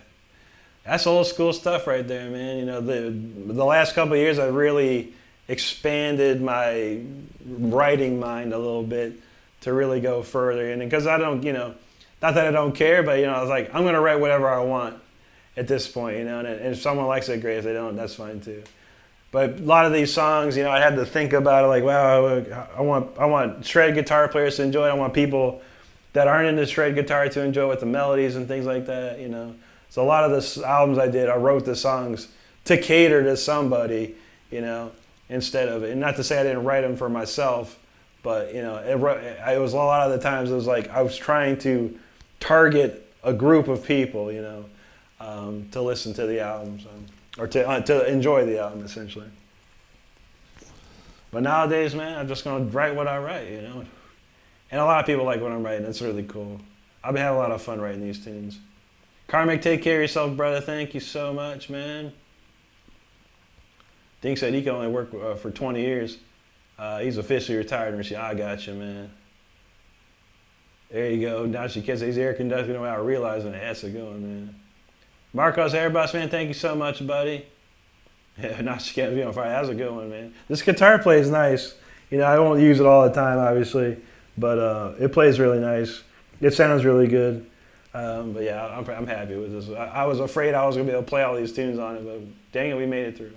That's old school stuff right there, man. The last couple of years I've really expanded my writing mind a little bit to really go further. And because I don't, not that I don't care, but I was like, I'm gonna write whatever I want at this point, And if someone likes it, great. If they don't, that's fine too. But a lot of these songs, I had to think about it. Like, wow, I want shred guitar players to enjoy it. I want people that aren't into shred guitar to enjoy with the melodies and things like that, So a lot of the albums I did, I wrote the songs to cater to somebody, instead of, and not to say I didn't write them for myself, but, it was a lot of the times it was like I was trying to target a group of people, to listen to the albums or to enjoy the album essentially. But nowadays, man, I'm just going to write what I write, And a lot of people like what I'm writing. It's really cool. I've been having a lot of fun writing these tunes. Karmic, take care of yourself, brother. Thank you so much, man. Dink said he can only work for 20 years. He's officially retired. I got you, man. There you go. Now she can't say he's air conducting without realizing it. That's a good one, man. Marcos Airboss, man, thank you so much, buddy. Yeah, now she can't be on fire. That's a good one, man. This guitar plays nice. I won't use it all the time, obviously, but it plays really nice. It sounds really good. But yeah, I'm happy with this. I was afraid I was going to be able to play all these tunes on it, but dang it, we made it through.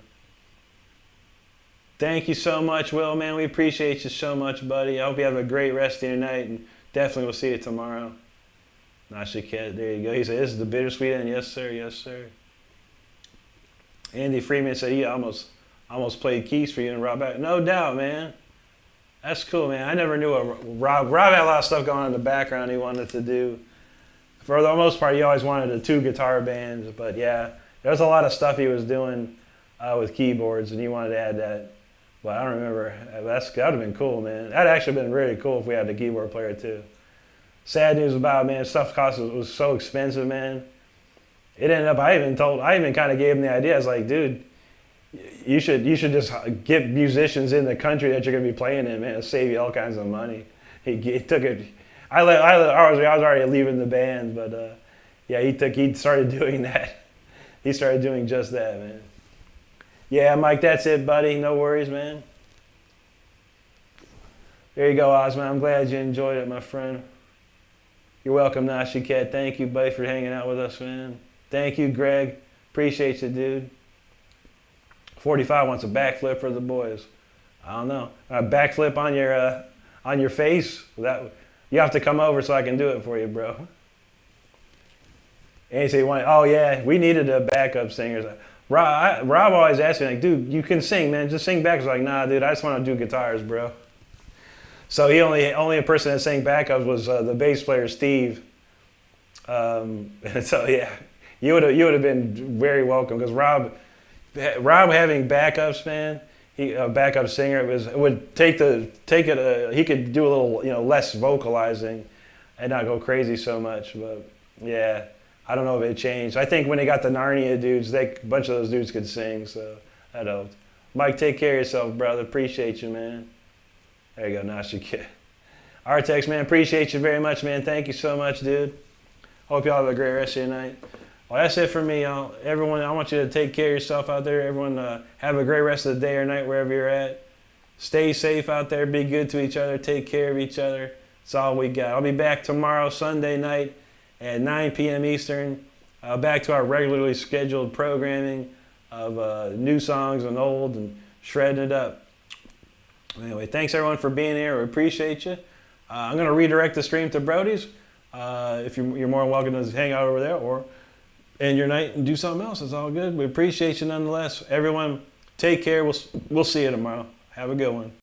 Thank you so much, Will, man. We appreciate you so much, buddy. I hope you have a great rest of your night, and definitely we'll see you tomorrow. Nashiket, there you go. He said, this is the bittersweet end. Yes, sir. Yes, sir. Andy Freeman said he almost played keys for you and Rob. No doubt, man. That's cool, man. I never knew Rob had a lot of stuff going on in the background he wanted to do. For the most part, he always wanted a 2-guitar band, but yeah, there's a lot of stuff he was doing with keyboards, and he wanted to add that. But I don't remember. That would have been cool, man. That'd actually been really cool if we had a keyboard player too. Sad news about it, man. Stuff was so expensive, man. It ended up. I even kind of gave him the idea. I was like, dude, you should just get musicians in the country that you're gonna be playing in, man. It'll save you all kinds of money. He took it. I was already leaving the band, but yeah, he started doing that. He started doing just that, man. Yeah, Mike, that's it, buddy. No worries, man. There you go, Osman. I'm glad you enjoyed it, my friend. You're welcome, Nashiket. Thank you, buddy, for hanging out with us, man. Thank you, Greg. Appreciate you, dude. 45 wants a backflip for the boys. I don't know. A backflip on your face? You have to come over so I can do it for you, bro. And he said, oh yeah, we needed a backup singer. Rob always asked me, like, dude, you can sing, man. Just sing back. I was like, nah, dude, I just want to do guitars, bro. So he only a person that sang backups was the bass player, Steve. And so yeah, you would have been very welcome because Rob having backups, man. he a backup singer. It would take it. He could do a little less vocalizing, and not go crazy so much. But yeah, I don't know if it changed. I think when they got the Narnia dudes, a bunch of those dudes could sing, so that helped. Mike, take care of yourself, brother. Appreciate you, man. There you go, Nashik. Artex, man, appreciate you very much, man. Thank you so much, dude. Hope y'all have a great rest of your night. Well, that's it for me, y'all. Everyone, I want you to take care of yourself out there. Everyone, have a great rest of the day or night wherever you're at. Stay safe out there. Be good to each other. Take care of each other. That's all we got. I'll be back tomorrow, Sunday night at 9 p.m. Eastern. Back to our regularly scheduled programming of new songs and old and shredding it up. Anyway, thanks everyone for being here. We appreciate you. I'm going to redirect the stream to Brody's. If you're more than welcome to hang out over there or end your night and do something else. It's all good. We appreciate you nonetheless. Everyone, take care. We'll see you tomorrow. Have a good one.